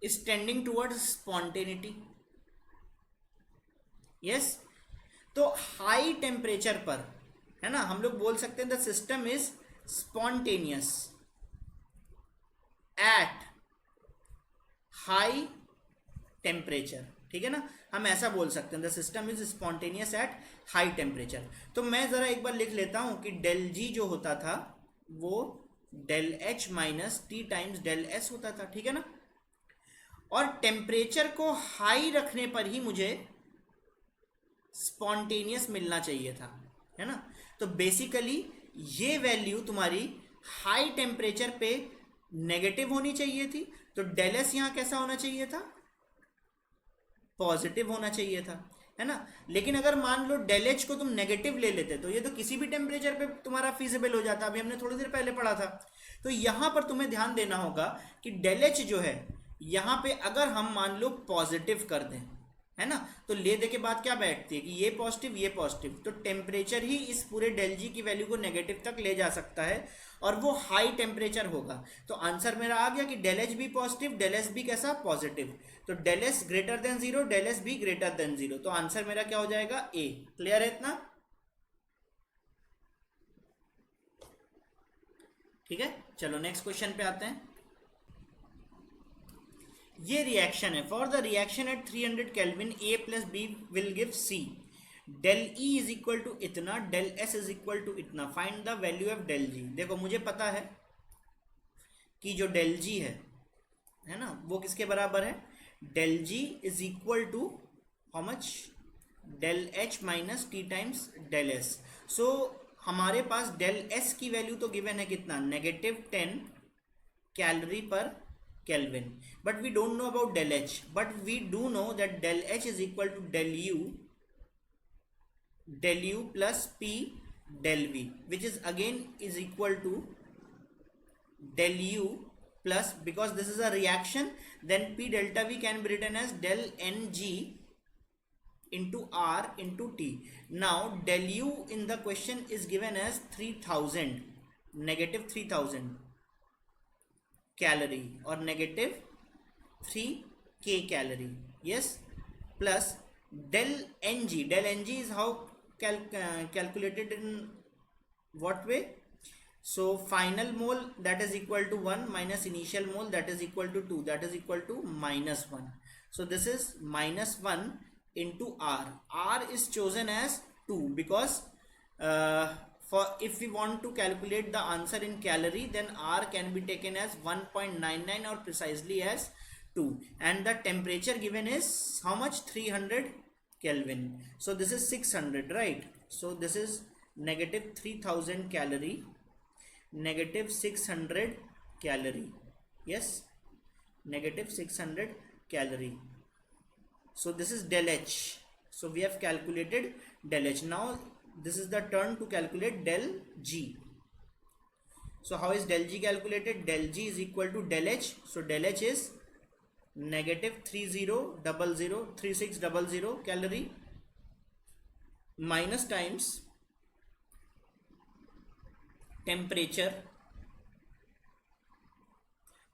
is tending towards spontaneity. Yes, तो high temperature पर, है ना, हम लोग बोल सकते हैं the system is spontaneous at high temperature, ठीक है ना, हम ऐसा बोल सकते हैं the system is spontaneous at high temperature. तो मैं जरा एक बार लिख लेता हूं कि डेल जी जो होता था वो del H minus T times del S होता था, ठीक है ना। और टेम्परेचर को हाई रखने पर ही मुझे स्पॉन्टेनियस मिलना चाहिए था, है ना। तो बेसिकली ये वैल्यू तुम्हारी हाई टेम्परेचर पे नेगेटिव होनी चाहिए थी, तो डेल एस यहां कैसा होना चाहिए था, पॉजिटिव होना चाहिए था, है ना। लेकिन अगर मान लो डेल एच को तुम नेगेटिव ले लेते तो ये तो किसी भी टेम्परेचर पे तुम्हारा फीजिबल हो जाता, अभी हमने थोड़ी देर पहले पढ़ा था। तो यहां पर तुम्हें ध्यान देना होगा कि डेल एच जो है यहां पे अगर हम मान लो पॉजिटिव कर दें, है ना, तो ले दे के बाद क्या बैठती है कि ये पॉजिटिव, तो टेम्परेचर ही इस पूरे डेल जी की वैल्यू को नेगेटिव तक ले जा सकता है और वो हाई टेम्परेचर होगा। तो आंसर मेरा आ गया कि डेल एच भी पॉजिटिव, डेल एस भी कैसा, पॉजिटिव। तो del S greater than 0, del S भी ग्रेटर देन 0। तो आंसर मेरा क्या हो जाएगा, ए। क्लियर है इतना? ठीक है, चलो नेक्स्ट क्वेश्चन पे आते हैं। ये रिएक्शन है, for the reaction at 300 kelvin A plus B will give C, del E is equal to इतना, del S is equal to इतना, find the value of del G. देखो मुझे पता है कि जो डेल जी है ना, वो किसके बराबर है, del G is equal to how much? Del H minus T times del S. So हमारे पास del S की वैल्यू तो गिवन है कितना, -10 calorie per kelvin, but we don't know about del H, but we do know that del H is equal to del U plus P del V, which is again is equal to del U plus, because this is a reaction, then P delta V can be written as del Ng into R into T. Now del U in the question is given as 3000, negative 3000 calorie or negative 3k calorie, yes, plus del Ng is how calculated in what way? So final mole, that is equal to 1 minus initial mole, that is equal to 2, that is equal to -1. So this is -1 into R. R is chosen as 2 because for if we want to calculate the answer in calorie, then R can be taken as 1.99 or precisely as 2, and the temperature given is how much? 300 Kelvin. So this is 600, right? So this is negative 3000 calorie, negative 600 calorie, yes, negative 600 calorie. So this is del H. So we have calculated del H. Now this is the turn to calculate del G. So how is del G calculated? Del G is equal to del H. So del H is negative 3600 calorie minus times temperature.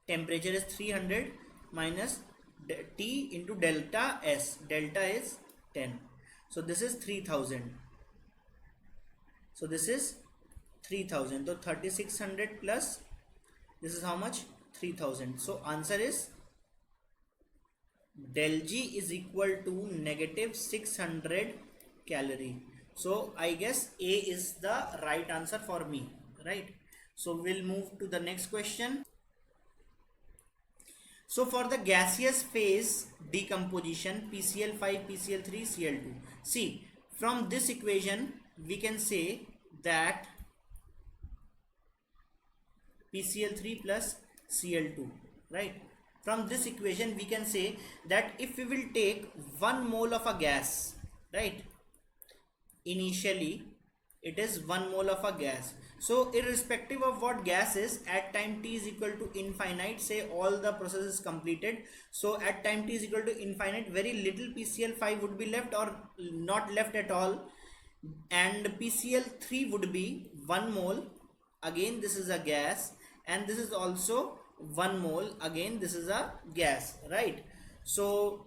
Temperature is 300 minus T into delta S. Delta is 10. So this is 3000. So this is 3000. So 3600 plus this is how much? 3000. So answer is del G is equal to negative 600 calorie. So I guess A is the right answer for me, right? So we'll move to the next question. So for the gaseous phase decomposition, PCl5, PCl3, Cl2. See, from this equation we can say that PCl3 plus Cl2, right? From this equation we can say that if we will take 1 mole of a gas, right, initially it is 1 mole of a gas. So irrespective of what gas is, at time t is equal to infinite, say all the process is completed, so at time t is equal to infinite, very little PCl5 would be left or not left at all, and PCl3 would be 1 mole, again this is a gas, and this is also 1 mole, again this is a gas, right? So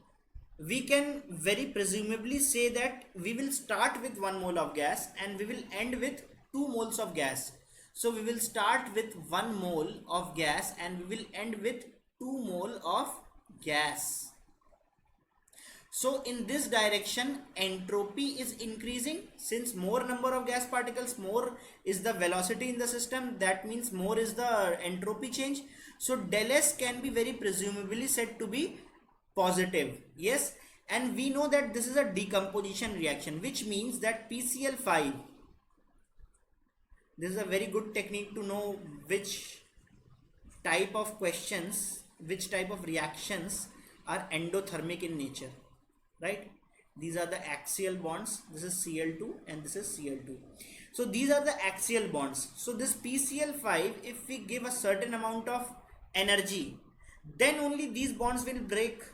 we can very presumably say that we will start with 1 mole of gas and we will end with 2 moles of gas. So we will start with 1 mole of gas and we will end with 2 mole of gas. So in this direction entropy is increasing, since more number of gas particles, more is the velocity in the system, that means more is the entropy change. So del S can be very presumably said to be positive, yes, and we know that this is a decomposition reaction, which means that PCl5, this is a very good technique to know which type of questions, which type of reactions are endothermic in nature, right? These are the axial bonds, this is Cl2 and this is Cl2. So these are the axial bonds. So this PCl5, if we give a certain amount of energy, then only these bonds will break,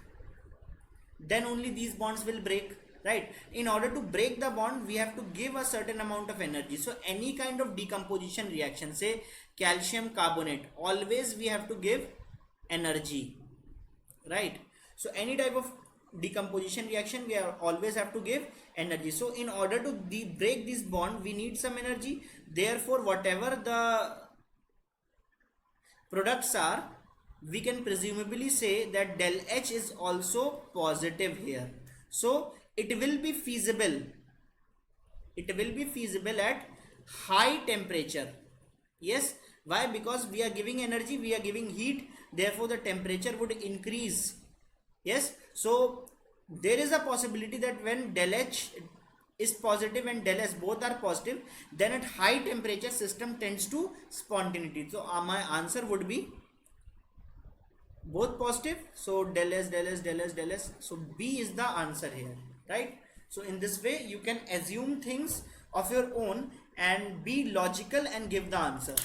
right? In order to break the bond, we have to give a certain amount of energy. So any kind of decomposition reaction, say calcium carbonate, always we have to give energy, right? So any type of decomposition reaction, we always have to give energy. So in order to break this bond, we need some energy. Therefore whatever the products are, we can presumably say that del H is also positive here. So it will be feasible at high temperature, yes. Why? Because we are giving energy, we are giving heat, therefore the temperature would increase Yes, so there is a possibility that when del H is positive and del S both are positive, then at high temperature system tends to spontaneity. So my answer would be both positive. So del S, del S, del S, del S. So B is the answer here, right? So in this way you can assume things of your own and be logical and give the answer.